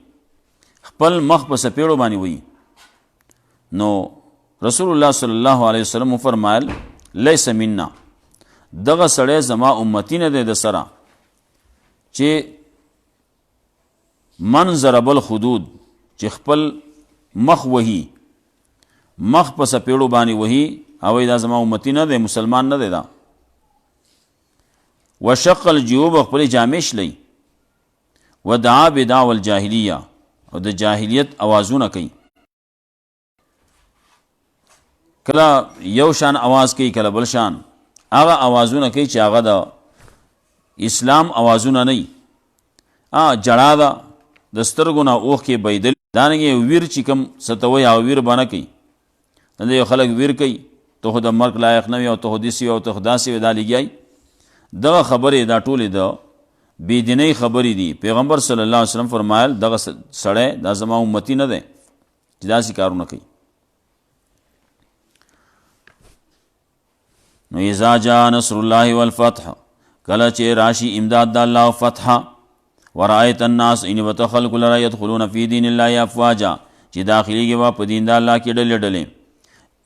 خپل مخ په سپېړو باندې وي. نو رسول الله صلی الله علیه وسلم فرمایل لیس منا، دغه سړی زما امتی نه دی د سره چې من ضرب الخدود، چې خپل مخ وهي، مخ په سپېړو باندې وهي، او دا زما امتی نه دی، مسلمان نه دی دا. وشق الجیوب، خپل جامې شلی، ودعا بدعوى الجاهلیه، او د جاهلیت اوازونه کوي. کله یو شان आवाज کوي، کله بل شان. هغه اوازونه کوي چې هغه د اسلام اوازونه نه وي. جړا ده، د سترګو نه اوښکې بهېدل، دانګې ویر چې کوم څه ته وایي هغه ویر به نه کوي. دلته یو خلک ویر کوي، ته خو د مرګ لایق نه وي، او ته خو داسې وي، او ته خو داسې وي، دا لګیایي. دغه خبرې دا ټولې د بېدینۍ خبرې دي. پیغمبر صلی الله علیه وسلم فرمایل دغه سړی دا زما امتی نه دی چې داسې کارونه کوي. نو اذا جاء نصر الله والفتح، کله چې راشي امداد د الله او فتح، ورأیت الناس، ان به خلق لرا يدخلون فی دین الله افواجا، چې داخليږي وا په دین د الله کې ډلې ډلې.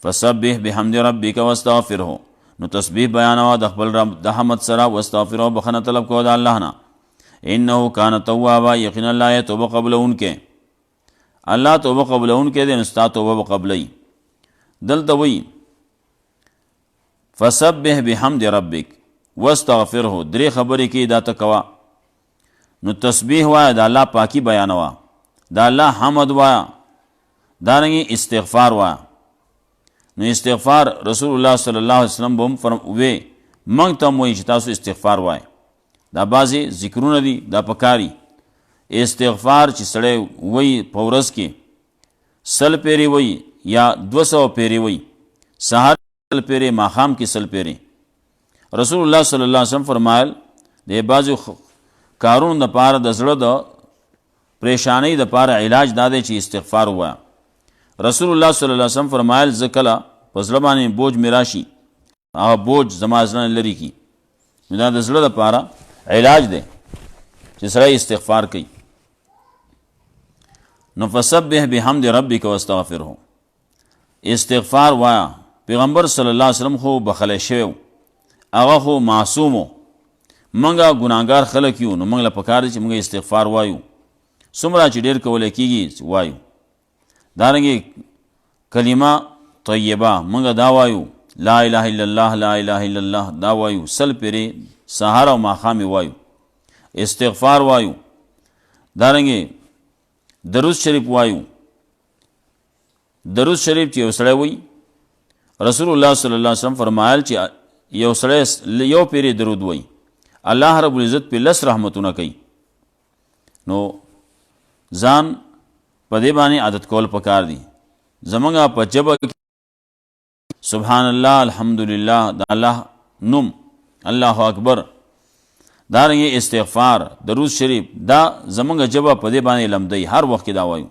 فسبح بحمد ربک واستغفره، نو تسبیح بیانوا د خپل رب د حمد سره، واستغفره، بخنه طلب کو د الله نه. انه کان توابا، یقینا الله توبه قبلونکې، الله توبه قبلونکې دی، نو ستا توبه به قبلوي. دلته وایي فسبح بحمد ربک واستغفره، درې خبرې کې دا ته کوه. نو تسبیح وایه، د الله پاکی بیانوه، د الله حمد وایه، دارنګې استغفار وایه. نو استغفار رسول الله صلی الله علیه وسلم به هم وی موږ ته هم وایي چې تاسو استغفار وایه. دا بعضې ذکرونه دي، دا پکاري. استغفار چې سړی وایي په ورځ کې 100 پیرې وایي یا 200 پیرې وایي، سهار 100 پیرې، ماښام کې 100 پیرې. رسول الله صلی الله علیه وسلم فرمایل د بعضو کارونو دپاره د زړه د پریشانۍ دپاره علاج دا دی چې استغفار ووایه. رسول الله صلی الله علیه وسلم فرمایل زه کله په زړه باندې بوج مې راشي، هغه بوج زما زړه نه لرې کړي. نو دا د زړه دپاره علاج دی چې سړی استغفار کوي. نو فسبح بحمد ربک واستغفره، استغفار وایه. پیغمبر صلی الله علیه وسلم خو بخلی شوی، هغه خو معصوم و. منګه ګناهګار خلک یو، نو موږ له پکار دی چې موږ استغفار وایو، څومره چې ډېر کولی کېږي وایو. دارنګې کلمه طیبه موږ دا وایو، لا اله الا الله، لا اله الا الله، دا وایو 100 پیرې، سهار او ماښام وایو، استغفار وایو. دارنګې درود شریف وایو. درود شریف چې یو سړی وایي، رسول الله صلی الله علیه وسلم فرمایل چې یو سړی یو پیرې درود وایي، الله رب العزت په 10 رحمتونه کوي. نو ځان په دې باندې عادت کول پکار دي. زمونږ په ژبه سبحان الله، الحمدلله، د الله نوم، الله اکبر، دارنګه استغفار، درود شریف، دا زمونږ جبه په دې باندې لمدی، هر وخت دا وایو.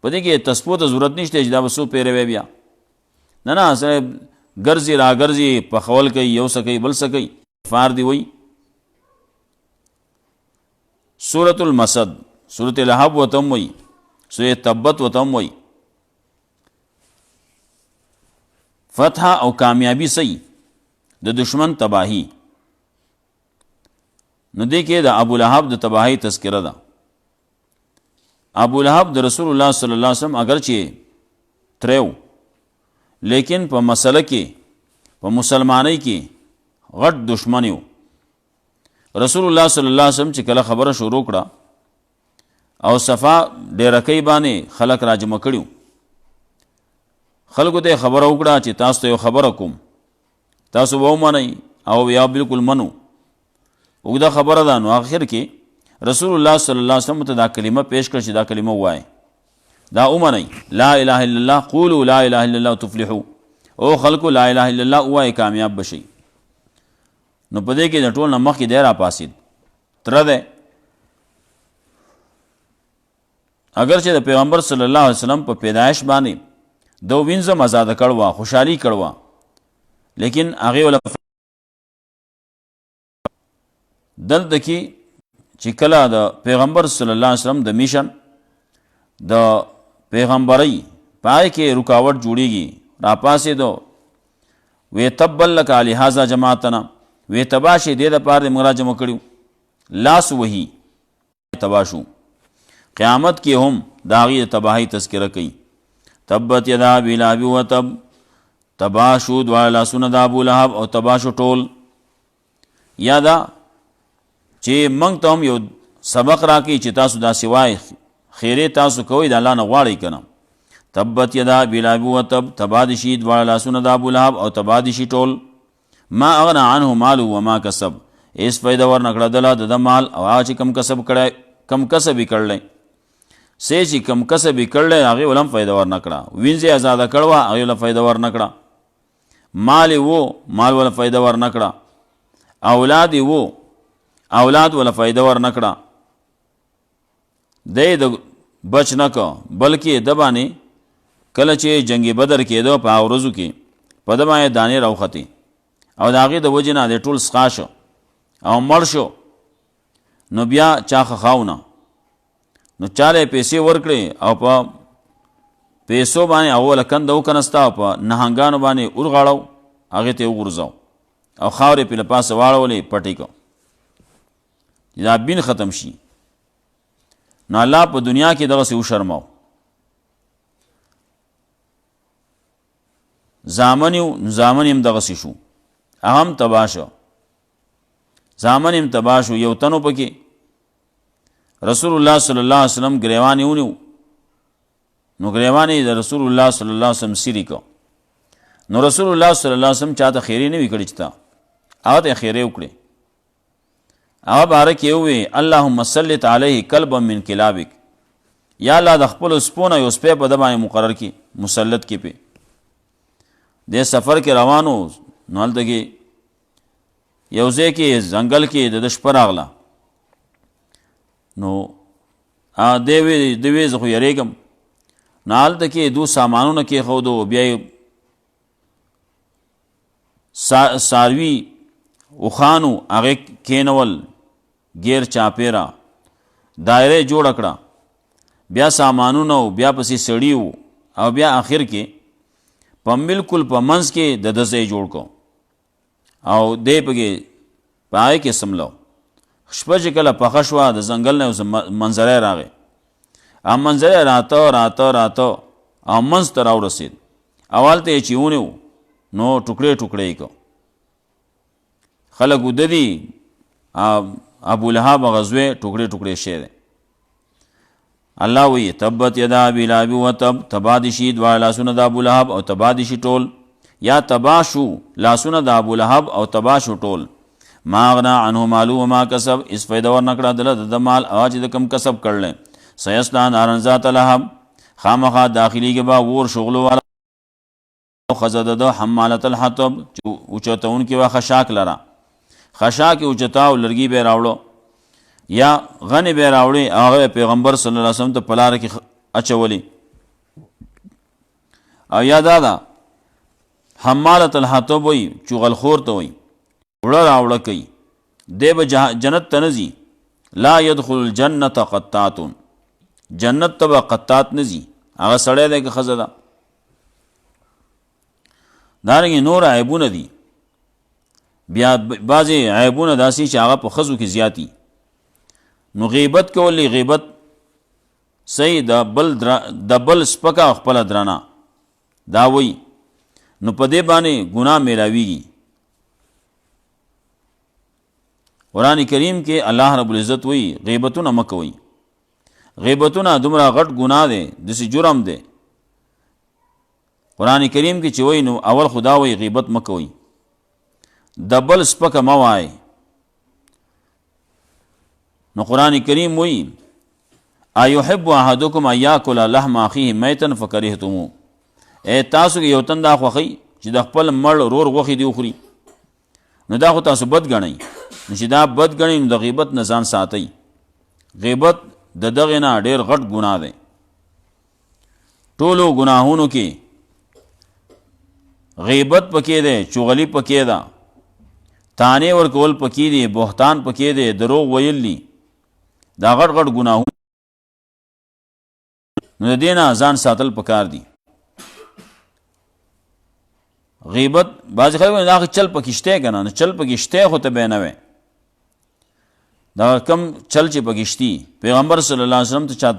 په دې کې تسبیح ته ضرورت نشته چې دا وسو پیروي بیا نه سره ګرځي را ګرځي په خول کوي، یو سکی بل سکی فار دی وای. سورۃ المسد، سورۃ لهب وتم وای، سورۃ تبت وتم وای. فتح او کامیابی سي د دشمن تباہی. نو دې کې د ابو لهب د تباہی تذکرہ ده. ابو لهب د رسول الله صلی الله علیه وسلم اگرچه تریو، لیکن په مسله کې په مسلمانۍ کې غټ دشمن یو. رسول الله صلی الله علیه وسلم چې کله خبره شروع کړه او صفا ډیرکۍ باندې خلق راجمع کړیو، خلکو ته خبره وکړه چې تاسو ته یو خبره کوم، تاسو به ومنئ او یا بالکل منو. اوږده خبره ده. نو آخر کې رسول الله صلی الله علیه وسلم ته دا کلمه پیش کړه چې دا کلمه ووایئ، دا ومنئ، لا اله الا الله، قولوا لا اله الا الله تفلحوا. او خلکو لا اله الا الله ووایئ، کامیاب بشئ. نو په دې کې د ټول نه مخکې دی راپاسېد، تره دی. اگرچه د پیغمبر صلی الله علیه وسلم په پیدایش باندې دو وینځم آزاده کړوا، خوشحالي کړوا، لیکن هغې ولا دلته کې چې کله د پیغمبر صلی الله علیه وسلم د میشن د پیغمبرۍ پای کې رکاوټ جوړیږي، راپاسېدو، وی تبا لک لهذا جماعتنا، وی تبا شي دې دپاره دې موږ را جمع کړیو، لاس وهي تبا شو. قیامت کې هم د هغې د تباهۍ تذکره کوي. تبت یدا ابي لهب وتب، تبا شو دواړه لاسونه د ابو لهب او تبا شو ټول. یا دا چې موږ ته هم یو سبق راکوي چې تاسو دا سوای خیرې تاسو کوئ د الله نه غواړئ که نه. تبت یدا ابي لهب وتب، تبا دې شي دواړه لاسونه د ابو لهب او تبا دې شي ټول. ما اغنى عنه ماله وما کسب، هېڅ فایده ور نه کړه دله د ده مال او هغه چې کم کسب یې کړلی. سی چې کم کسب یې کړلی هغې ول هم فایده ور نه کړه. وینځ یې ازاده کړه وه، هغې ول فایده ور نه کړه. مال یې و، مال ول فایده ور نه کړه. اولاد یې و، اولاد ول فایده ور نه کړه. دی د بچ نه که، بلکې د باندې کله چې جنګ بدر کېدو په هغه ورځو کې په ده باندې دانې راوختې او د هغې د وجې نه دی ټول سقا شو او مړ شو. نو بیا چا خخاو نه، نو چاله پیسې ورکړې او په پیسو باندې اوله کنده وکنسته او په نهنګانو باندې ورغاړو، هغې ته یې وغورځاو او خاورې پې له پاسه واړولې، پټې کړه چې دا بین ختم شي. نو الله په دنیا کې دغسې وشرماو. زامن یو، زامن هم دغسې شو، هغه هم تباه شو، زامن هم تباه شو. یو تنو پکې رسول الله صلی الله علیه وسلم گریوان یې ونیو، نو گریوان یې د رسول الله صلی الله علیه وسلم سیري کو. نو رسول الله صلی الله علیه وسلم چاته خیرې نه وي کړې چې تا هغه ته خیرې وکړې. هغه باره کې ووی اللهم سلط علیه کلبا من کلابک، یا الله د خپلو سپونه یو سپی په ده باندې مقرر کړي، مسلط کړي پې. دې سفر کې روانو، نو هلته کې یو ځای کې ځنګل کې د ده شپه راغله. نو دی وی زه خو یریږم. نو هلته کې دو سامانونه کېښودو، بیا یې څاروي اوښانو هغې کېنول، ګیر چاپېره دایره یې جوړه کړه، بیا سامانونه و، بیا پسې سړي و، او بیا آخر کې په بالکل په منځ کې د ده ځای جوړ کو او دی پکې په هغې کې سملو. شپه چې کله پخه شوه، د ځنګل نه یو منظری راغی، هغه منظری راته او منځ ته راورسېد. اول ته یې چې ونیو نو ټوکړې ټوکړې یې کو. خلک وده دي، ابو لهب هغه زوی ټوکړې ټوکړې شی دی. الله وی تبت یدا ابي لهب وتب، تبا دې شي دواړه لاسونه د ابو لهب او تبا دې شي ټول. یا تبا شو لاسونه د ابو لهب او تبا شو ټول. ما اغنى عنه مالو وما کسب، اس فایده ور نه کړه دله د مال او چې د کم کسب کړلی. سیصلی نارا ذات لهب، خامخا داخلي کې به اور شغلو والا خزه د حمالة الحطب اوچتون کې وا خشاک لرا خشاک اوچتاو لرګي به راوړو یا غنی به راوړي هغه پیغمبر صلی الله علیه وسلم ته پلار کې اچولي او یا دادا حمالة الحطب وی چغل خور ته وی وړه راوړه کوي دی به جنت ته نزي لا يدخل الجنة قطات جنت ته به قطات نزي هغه سړی دی که ښځه ده دارنګې نور عیبونه دي بیا بعضې عیبونه داسې چې هغه په ښځو کې زیاتي نو غیبت کولی غیبت صحیح د بل سپکه خپله درنه دا وی نو په دې باندې ګناه میلاویږي قرآن کریم کې الله رب العزت وی غیبتونه مه کوئ غیبتونه دومره غټ ګناه دی داسې جرم دی قرآن کریم کې چې وی نو اول خدا وی غیبت مه کوئ د بل سپکه مه وایئ نو قرآن کریم وی ایحب احدکم ان یاکل لحم اخیه میتا فکرهتموه تاسو کې یو تن دا خوښئ چې د خپل مړ رور غوښې دې وخوري نو دا خو تاسو بد ګڼئ نو چې دا بد ګڼئ نو د غیبت نه ځان ساتئ غیبت د دغې نه ډېر غټ ګناه دی ټولو ګناهونو کې غیبت پکې دی چغلي پکې ده تانې ورکول پکې دی بهتان پکې دی دروغ ویل دي دا غټ غټ ګناهونه نو د دې نه ځان ساتل پکار دي غیبت بعضې خلک وایي دا چل پکې شته که نه چل پکې شته خو ته به نه وی دا کم چل چې پکې شتي پیغمبر صلی الله علیه وسلم ته چا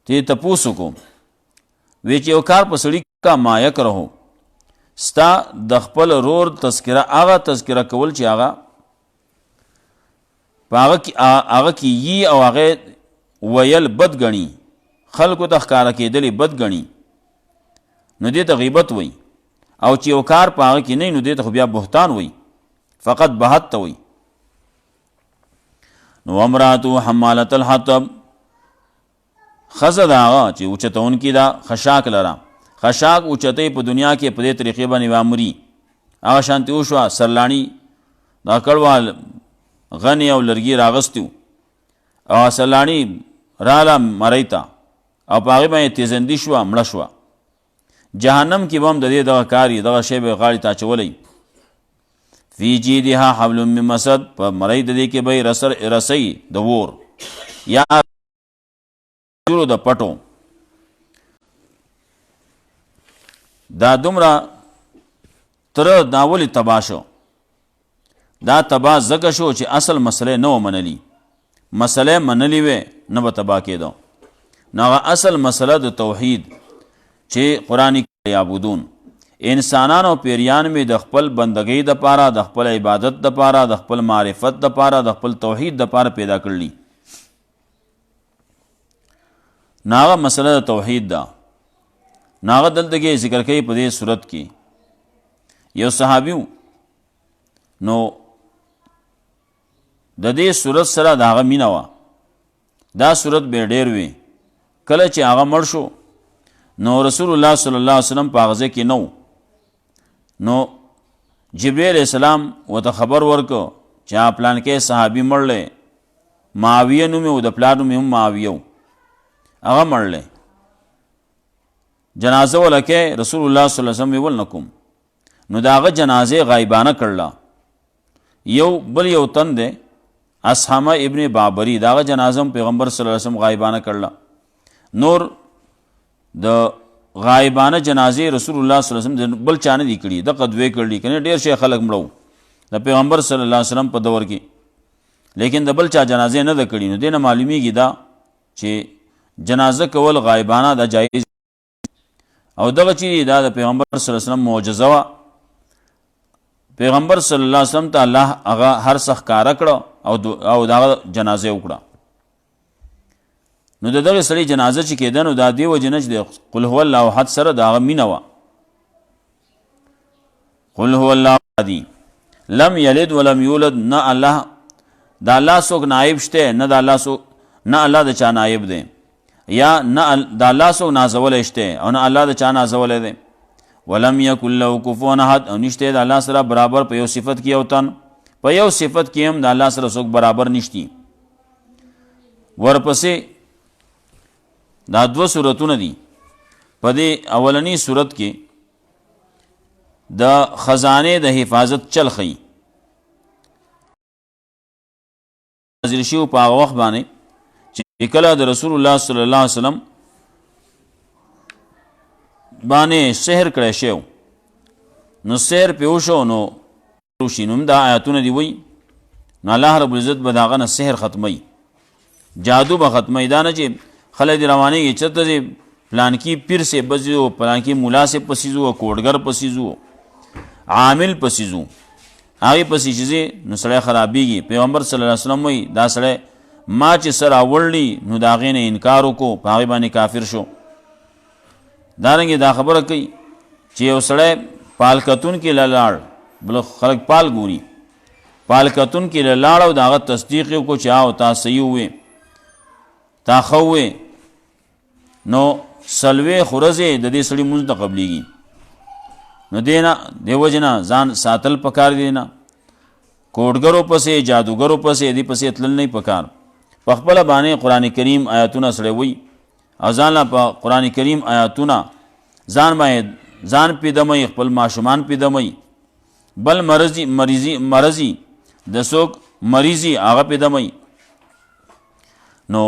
ته تپوس وکړو وی چې یو کار په سړي کا ما یکرهو ستا د خپل رور تذکره هغه تذکره کول چې هغه کې یي او هغه ویل بد ګڼي خلکو ته ښکاره کېدلې بد ګڼي نو دې ته غیبت وایي او چې یو کار په هغه کې نه نو دې ته خو بیا بهتان وایي فقط بهت ته وایي نو امراتو حمالة الحطب ښځه د هغه چې اوچتونکي ده خشاک لره خشاک اوچتې په دنیا کې په دې طریقې باندې وامري هغه شانتې وشوه سرلاڼي دا کړوال غنی او لرګي راغستي او سرلاڼي راله مرۍ ته او په هغې باندې تیزندي شوه مړه شوه جهنم کې به هم د دې دغه کار یي دغه شی به غاړې ته اچولی فی جیدها حبل من مسد په مرۍ د دې کې به رسۍ د وور یا د پټو دا دومره تره دا ولې تباه شو دا تباه ځکه شو چې اصل مسله نه و منلي مسله منلي وې نه به تباه کېدو نو هغه اصل مسله د توحید چې قرآن یعبدون انسانان او پیریان می د خپل بندګۍ د پاره د خپل عبادت د پاره د خپل معرفت د پاره د خپل توحید د پاره پیدا کړلی ناغه مسله د توحید ده ناغه دلته کې ذکر کوي په دې صورت کې یو صحابیو نو د دې صورت سره د هغه مینه وه دا صورت به ډېر وي کله چې هغه مړ شو نو رسول الله صلی الله علیه وسلم په هغه ځای کې نه نو جبریل السلام ورته خبر ورکو چې پلان کې صحابي مړلی معاویه نوم یې و د پلار نوم یې هم معاویه و هغه مړلی جنازه ولکې رسول الله صلی الله علیه وسلم ول نکوم نو د هغه جنازې غایبانه کړله یو بل یو تن دی اسحامه ابن بابری د هغه جنازه هم پیغمبر صلی الله علیه وسلم غایبانه کړله نور د غایبانه جنازې رسول الله صلی الله علیه وسلم بل چا نه دي کړي دغه دوی کړي کنه ډېر شي خلک مړو د پیغمبر صلی الله علیه وسلم په دور کې لیکن د بل چا جنازې نه ده کړي نو دې نه معلومیږي دا چې جنازه کول غایبانه دا جایز او دغه چې دا د پیغمبر صلی الله علیه وسلم معجزه وه پیغمبر صلی الله علیه وسلم ته الله هغه هر څه ښکاره کړه او دغه جنازه وکړه نو د دغه سړي جنازه چې کېده نو دا دې وجې نه چې د قل هو الله احد سره د هغه مینه وه قل هو الله احد لم یلد ولم یولد نه الله د الله څوک نایب شته نه د الله څوک نه الله د چا نایب دی یا نه د الله څوک نازولی شته او نه الله د چا نازولی دی ولم یکن له کفوا احد، او نشته د الله سره برابر په یو صفت کې یو تن، په یو صفت کې هم د الله سره څوک برابر نشتی. ورپسې دا 2 سورتونه دي. په دې اولنی سورت کې د خزانه د حفاظت چل خي نازل شو په هغه وخت باندې چې کله د رسول الله صلی الله علیه وسلم باندې سحر کړی شو، نو سحر په وشو نو روشینوم دا آیاتونه دی وی نو الله رب العزت به داغه نه سحر ختمي، جادو به ختمي. دا نه چې خلک رواني کې چته دي پلان کی پیر سے بزو، پلان کی مولا سے پسیزو، کوډګر پسیزو، عامل پسیزو، هغه پسې چې نو سړی خرابېږي. پیغمبر صلی الله علیه وسلم وی دا سړی ما چې سره اوللی نو د هغې نه انکار وکړو، په هغې باندې کافر شو. دارنګې دا خبره کوي چې یو سړی پالکتون کې لاړ، بل خلک پال ګوري، پالکتون کې لاړ او د هغه تصدیق یې وکړو چې او تا صحیح وې، تا ښه وې، نو سلوې خورزې د دې سړي مونځ نه قبلېږي. نو دې وجې نه ځان ساتل پکار دی، نه کوډګرو پسې جادوګرو پسې دې پسې تلل نه پکار. په خپله باندې قرآن کریم آیاتونه سړی وی او ځان په قرآن کریم آیاتونه ځان باندې ځان پیدموي، خپل ماشومان پیدموي، بل مرضی د څوک مریضي هغه پیدموي. نو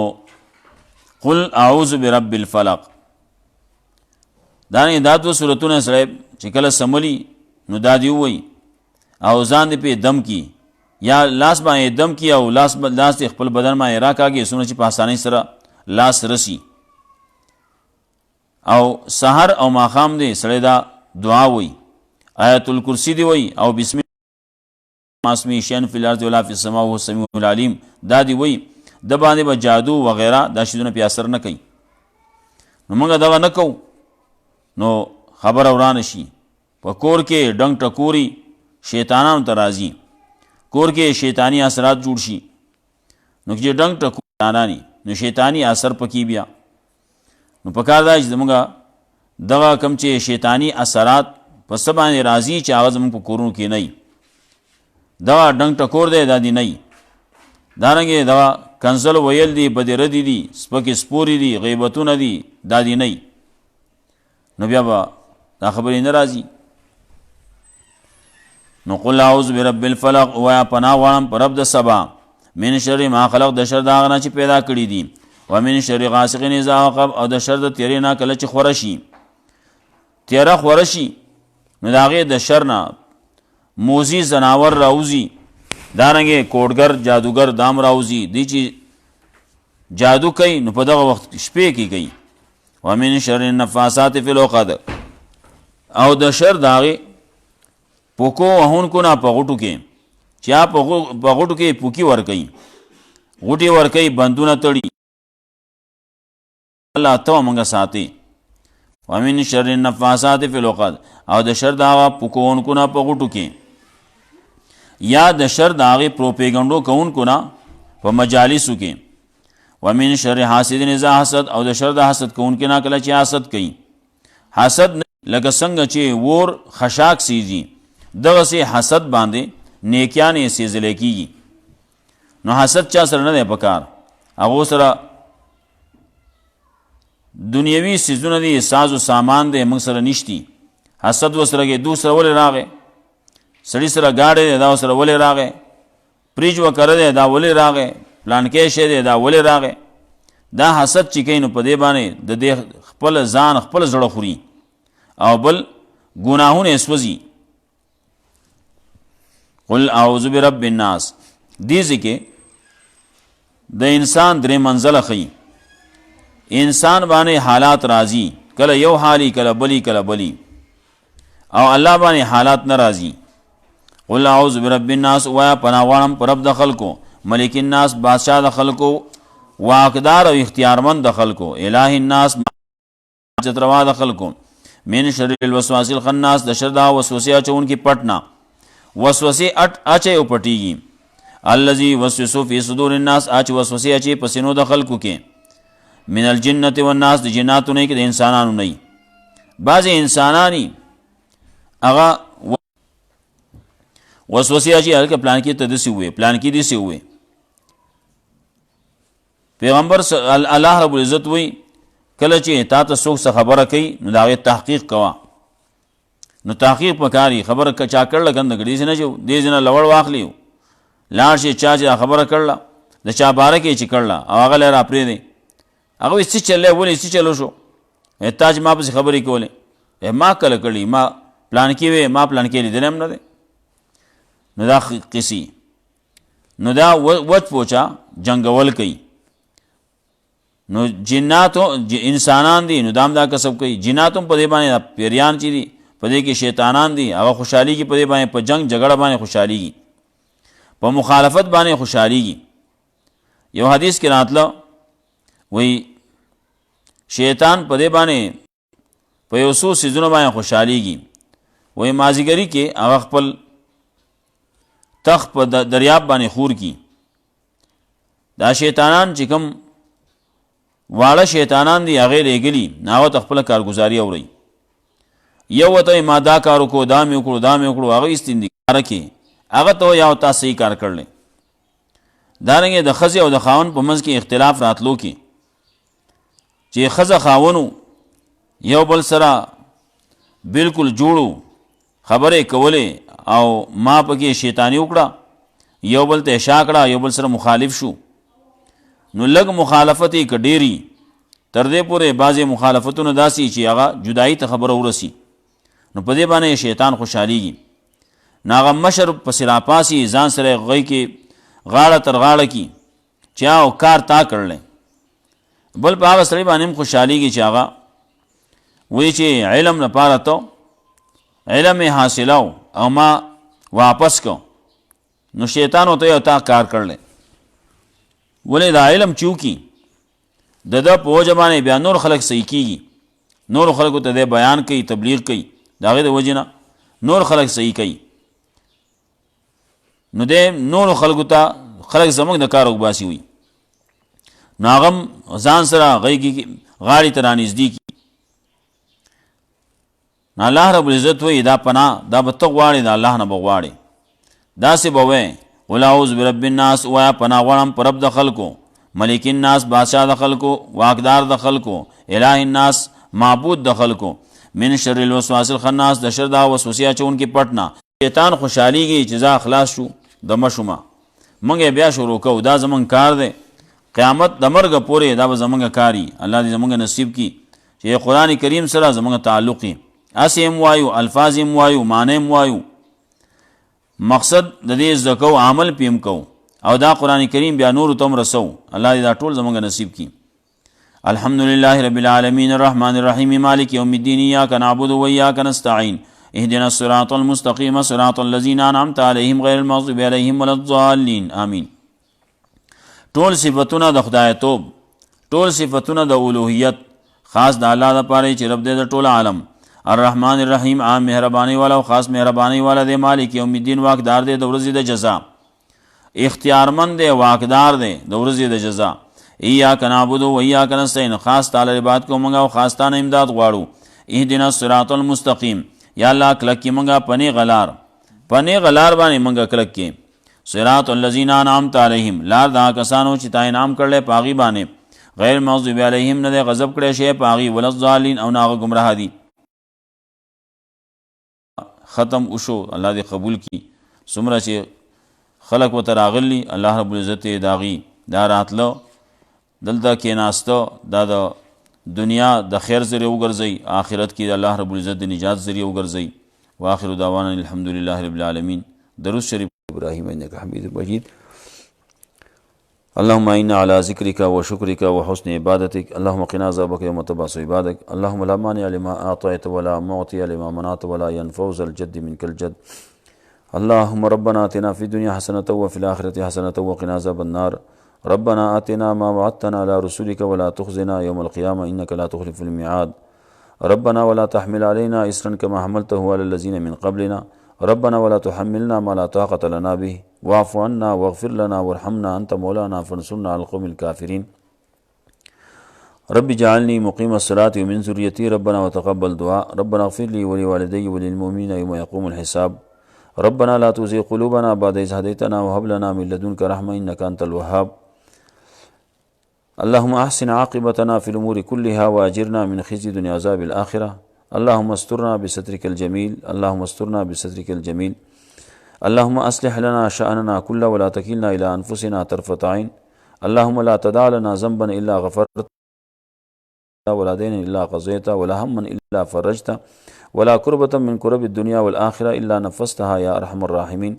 قل اعوذ برب الفلق، دا 2 سورتونه سړی چې کله سملی نو دا دی وی او ځان دې په دم کی یا لاس باندې دم کی او لاس خپل بدن باندې راکاږي څومره چې په اسانۍ سره لاس رسی. او سحر او ماخام دې سړی دا دعا وی، آیت الکرسی دی وی او بسم الله اسمی شین فی الارض ولا فی السماء وهو السمیع العلیم دا دی وی. د باندې به جادو وغیرہ دا شیزونه په اثر نه کوي. نو موږ دغه نه کوو نو خبر ورانه شي. په کور کې ډنګ ټکوري شیطانانو ته راځي، کور کې شیطانی اثرات جوړ شي، نو چې ډنګ ټکورانانی نو شیطانی اثر پکې بیا. نو په کار دا چې زموږ دغه کم چې شیطانی اثرات په څه باندې راځي چې هغه زموږ په کورونو کې نه وي. دغه ډنګ ټکور دی دا دی نه وي. دارنګې دغه کنسل ویل دي، بدردي دي، سپکې سپورې دي، غیبتونه دي، دا دی نه وي. نو بیا به دا خبرې نه راځي. نو قل اعوذ برب الفلق، وایا پناه غواړم په رب د سبا، من شر ما خلق، د شر د هغه نه چې پیدا کړي دي، ومن شر غاسق اذا وقب، او د شر د تیرې نه کله چې خوره شي، تیره خوره شي نو د هغې د شر نه موزي زناور راوځي، دارنګې کوډګر جادوګر دام راوځي، دی چې جادو کوي نو په دغه وخت شپې کې کوي. ومن شر النفاثات فی العقد، او د شر د هغې پوکو وهونکو نه په غوټو کې چې په غوټو کې پوکي ورکوي، غوټې ورکوي، بندونه تړي، الله ته موږ ساتي. ومن شر النفاثات فی العقد، او د شر د هغه پوکو وهونکو نه په غوټو کې، یا د شر د هغې پروپیګنډو کوونکو نه په مجالسو کې. ومن شر حاسد اذا حسد، او د شر د حسد کوونکو نه کله چې حسد کوي. حسد لکه څنګه چې ور خشاک سیزي دغسې حسد باندې نیکیان یې سیزلی کېږي. نو حسد چا سره نه دی پکار، هغو سره دنیوي څیزونه دي، ساز و سامان دی، موږ سره نشتی. حسد ورسره کې دو سره ولې راغی، سړي سره گاډی دی دا ورسره ولې راغی، پریج وکره دی دا ولې راغی، پلانکی شی دی دا ولې راغی. دا حسد چې کوي نو په دې باندې د دې خپل ځان خپل زړه خوري او بل ګناهونه یې سوځي. قل اعوذ برب الناس، دې ځکه د انسان درې منزله ښیي. انسان باندې حالات راځي، کله یو حالي، کله بلی، کله بلی، او الله باندې حالات نه راځي. قل اعوذ برب الناس، وایا پناه غواړم په رب د خلکو، ملک الناس بادشاہ د خلکو، واقدار او اختیارمند د خلکو، الہ الناس حاجت روا د خلکو، من شر الوسواس الخناس، د شر د وسوسې اچونکي پټ نه، وسوسې اچي او پټیږي. الذي يوسوس في صدور الناس، اچ وسوسې اچي په سینو د خلکو کې، من الجنة والناس، د جناتو نه کې د انسانانو نه. بعضې انسانانی هغه وسوسې اچي هلکه پلان کې ته داسې ووې پلان کې داسې ووې پیغمبر الله رب العزت وی کله چې تا ته څوک څه خبره کوي نو د هغې تحقیق کوه نو تحقیق پکاري خبره چا کړله کنده که دېسې نه چې دې ځای نه لوړ واخلي لاړ شي چا چې خبره کړله د چا باره کې چې کړله او هغه لی راپرېږدی هغه وایي څه چل دی ولې څه چلو شو تا چې ما پسې خبرې کولې ما کله کړي ما پلان کې وې ما پلان کې لیدلی هم نه دی نو دا قصې نو دا وچ پوچا جنګول کوي نو جناتو انسانان دي نو دام دا کسب کوي جناتو په دې باندې پیریان چې دي په دې کې شیطانان دي هغه خوشحالېږي په دې باندې په جنګ جګړه باندې خوشحالېږي په مخالفت باندې خوشحالېږي یو حدیث کې راتله وی شیطان په دې باندې په یو څو څیزونو باندې خوشحالېږي وی مازیګري کې هغه خپل تخ په دریاب باندې خور کی دا شیطانان چې کوم واړه شیطانان دي هغې لېږلي هغه ته خپله کارګزاري اورئ یو ورته ما دا کار وکړو دا مې وکړو دا مې وکړو هغه استندکاره کې هغه ته یا تا صحیح کار کړلی دارنګې د ښځې او د خاوند په منځ کې اختلاف راتلو کې چې ښځه خاونو یو بل سره بالکل جوړو خبرې کولې او ما پکې شیطانی وکړه یو بل ته اشا کړه یو بل سره مخالف شو نو لږ مخالفت یې که ډېري تر دې پورې بعضې مخالفتونه داسې چې هغه جدایي ته خبره ورسي نو په دې باندې شیطان خوشحالېږي نو هغه مشر پسې راپاسي ځان سره غی کې غاړه تر غاړه کی چې او کار تا کړلی بل په هغه سړي باندې هم خوشحالېږي چې هغه وایي چې علم لپاره ته علم یې حاصلو او ما واپس کو نو شیطان ورته یو تا کار کړلی ولې دا علم چوکي د ده په وجه باندې بیا نور خلک صحیح کېږي نور خلکو ته دی بیان کوي تبلیغ کوي د هغې د وجې نه نور خلک صحیح کوي نو دی نورو خلکو ته خلک زموږ د کار وباسي وي نو هغه هم ځان سره غاړې ته رانږدې کي نو الله رب العزت وایي دا پناه دا به ته غواړې د الله نه به غواړې داسې به وایې قل اعوذ برب الناس وایه پناه غواړم په رب د خلکو ملک الناس بادشاه د خلکو واکدار د خلکو اله الناس معبود د خلکو من شر الوسواس الخناس د شر دا وسوسې اچونکي پټ نه شیطان خوشحالېږي چې ځا خلاص شو د مشومه موږ یې بیا شروع کوو دا زموږ کار دی قیامت د مرګه پورې دا به زموږ کاري الله دې زموږ نصیب کي چې قرآن کریم سره زموږ تعلق یې هسې هم وایو الفاظ هم وایو معنی هم وایو مقصد د دې زده کوو عمل پې هم کوو او دا قرآن کریم بیا نورو ته هم رسو الله دې دا ټول زموږ نصیب کي الحمدلله رب العالمین الرحمن الرحیم مالک یوم الدین ایاک نعبد و ایاک نستعین اهدنا الصراط المستقیم صراط الذین انعمت علیهم غیر المغضوب علیهم ولا الضالین آمین ټول صفتونه د خدایتوب ټول صفتونه د الوهیت خاص د الله لپاره چې رب دې د ټول عالم الرحمن الرحیم عام مهربانی والا او خاص مهربانی والا دی مالک یوم الدین واقدار دی د ورځې د جزا اختیارمند دی واقدار دی د ورځې د جزا ایاک نعبد و ایاک نستعین خاص تعالی عبادت کو منګه او خاص تعالی امداد غواړو اهدنا الصراط المستقیم یا الله کلک کی منګه پنی غلار باندې منګه کلک کی صراط الذین انعمت علیهم لار دا کسانو چې تا انعام کړل پاغي باندې غیر مغضوب علیهم نه غضب کړي شی پاغي ولا الضالین او ناغه گمراه دي ختم وشو الله دې قبول کی څومره چې خلق و تراغلی الله رب العزت داغي دا راتلو دلته کې ناسته دا د دنیا د خیر ذریعہ وګرځي آخرت کې الله رب العزت د نجات ذریعہ وګرځي واخر دعوانا الحمدلله رب العالمین درود شریف ابراهیم انک حمید مجید اللهم انا على ذكرك وشكرك وحسن عبادتك اللهم قنا عذابك يوم تبعث عبادك اللهم لا مانع لما اعطيت ولا معطي لما منعت ولا ينفع ذا الجد منك الجد اللهم ربنا آتنا في الدنيا حسنة وفي الآخرة حسنة وقنا عذاب النار ربنا آتنا ما وعدتنا على رسولك ولا تخزنا يوم القيامة إنك لا تخلف الميعاد ربنا ولا تحمل علينا إصرا كما حملته على الذين من قبلنا ربنا ولا تحملنا ما لا طاقة لنا به واعف عنا واغفر لنا وارحمنا أنت مولانا فانصرنا على القوم الكافرين رب اجعلني مقيم الصلاة ومن ذريتي ربنا وتقبل دعاء ربنا اغفر لي ولوالدي وللمؤمنين يوم يقوم الحساب ربنا لا تزغ قلوبنا بعد إذ هديتنا وهب لنا من لدنك رحمة إنك أنت الوهاب اللهم أحسن عاقبتنا في الأمور كلها وأجرنا من خزي الدنيا وعذاب الآخرة اللهم استرنا بسترك الجميل اللهم استرنا بسترك الجميل اللهم أصلح لنا شأننا كله ولا تكلنا إلى أنفسنا طرفة عين اللهم لا تدع لنا ذنبا إلا غفرت ولا دينا إلا قضيته ولا هما إلا فرجته ولا كربة من كرب الدنيا والآخرة إلا نفستها يا أرحم الراحمين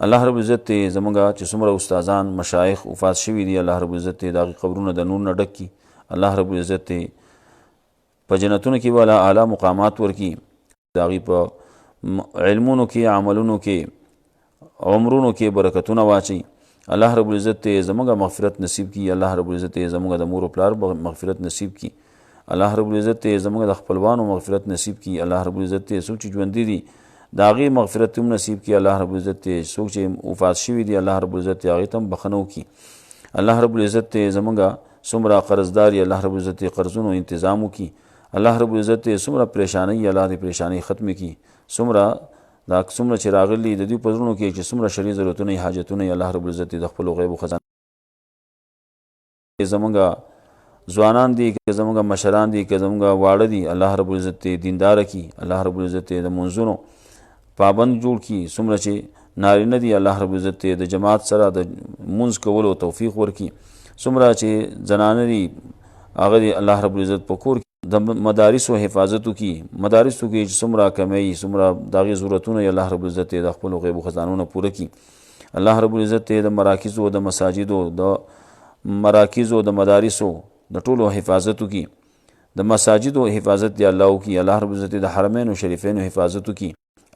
الله رب العزت زمونږه چې څومره استادان مشایخ وفات شوي دي الله رب العزت دغه قبرونه د نور نه ډک کړي الله رب العزت په جنتونو کې والا اعلی مقامات ورکړي دغه په علمونو کې عملونو کې عمرونو کې برکتونه واچي الله رب العزت زمونږه مغفرت نصیب کړي الله رب العزت زمونږه د مور او پلار مغفرت نصیب کړي الله رب العزت زمونږه د خپلوانو مغفرت نصیب کړي الله رب العزت څوک چې ژوندي دي د هغې مغفرت هم نصیب کړي الله رب العزت څوک چې وفات شوي دي الله رب العزت هغې ته هم بخښنه وکړي الله رب العزت زمونږه څومره قرضدار یې الله رب العزت قرضونو انتظام وکړي الله رب العزت څومره پریشانۍ الله دې پریشانۍ ختمې کړي څومره چې راغلي د دوی په زړونو کې چې څومره شرعي ضرورتونه یې حاجتونه یې الله رب العزت د خپلو غیبو خزانه زمونږه ځوانان دي که زمونږه مشران دي که زمونږه واړه دي الله رب العزت دینداره کړي الله رب العزت د منځونو پابند جوړ کړي څومره چې نارینه دي الله رب العزت د جماعت سره د منځ کولو توفیق ورکړي څومره چې زنانه دي هغه دي الله رب العزت په کور کې د مدارسو حفاظت وکړي مدارسو کې چې څومره کمی څومره د هغې ضرورتونه الله رب العزت د خپلو غیبو خزانونه پوره کړي الله رب العزت د مراکزو د مساجدو د مراکزو د مدارسو د ټولو حفاظت وکړي د مساجدو حفاظت دی الله وکړي الله رب العزت د حرمینو شریفینو حفاظت وکړي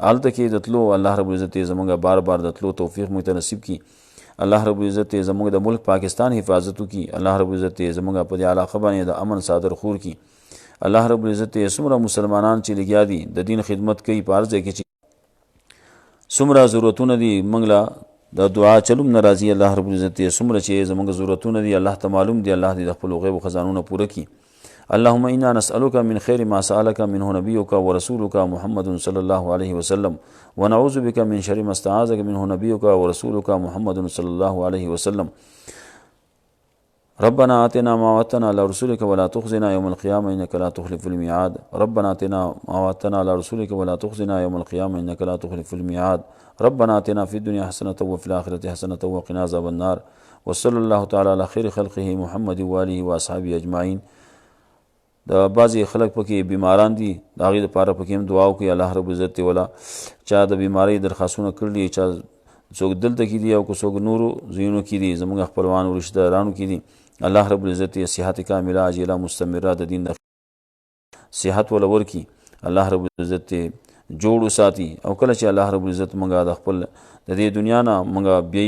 هلته کې د تلو الله رب العزت زمونږه بار بار د تلو توفیق موږ ته نصیب کړي الله رب العزت زمونږ د ملک پاکستان حفاظت وکړي الله رب العزت زمونږه په دې علاقه باندې د امن صادر خور کړي الله رب العزت څومره مسلمانان چې لګیا دي د دین خدمت کوي په هر ځای کې چې څومره ضرورتونه دي موږ له د دعا چلوم نه راځي الله رب العزت څومره چې زمونږ ضرورتونه دي الله ته معلوم دي الله دې د خپلو غیبو خزانونه پوره کړي اللهم انا نسألك من خير ما سألك منه نبيك ورسولك محمد صلى الله عليه وسلم ونعوذ بك من شر ما استعاذك منه نبيك ورسولك محمد صلى الله عليه وسلم ربنا آتنا ما وعدتنا على رسولك ولا تخزنا يوم القيامة إنك لا تخلف الميعاد ربنا آتنا ما وعدتنا على رسولك ولا تخزنا يوم القيامة إنك لا تخلف الميعاد ربنا آتنا في الدنيا حسنة وفي الآخرة حسنة وقنا عذاب النار وصلى الله تعالى على خير خلقه محمد وآله وأصحابه أجمعين د بعضې خلک پکې بیماران دي د هغې دپاره پکې هم دعا وکړي الله رب العزت ولا چا د بیمارۍ درخواستونه کړي چا څوک دلته کې دي او که څوک نورو ځایونو کې دي زموږ خپلوانو رشته دارانو کې دي الله رب العزت صحت کامله عاجله مستمره د دین صحت ولا ورکړي الله رب العزت جوړ وساتي او کله چې الله رب العزت موږ د خپل د دې دنیا نه موږ بیا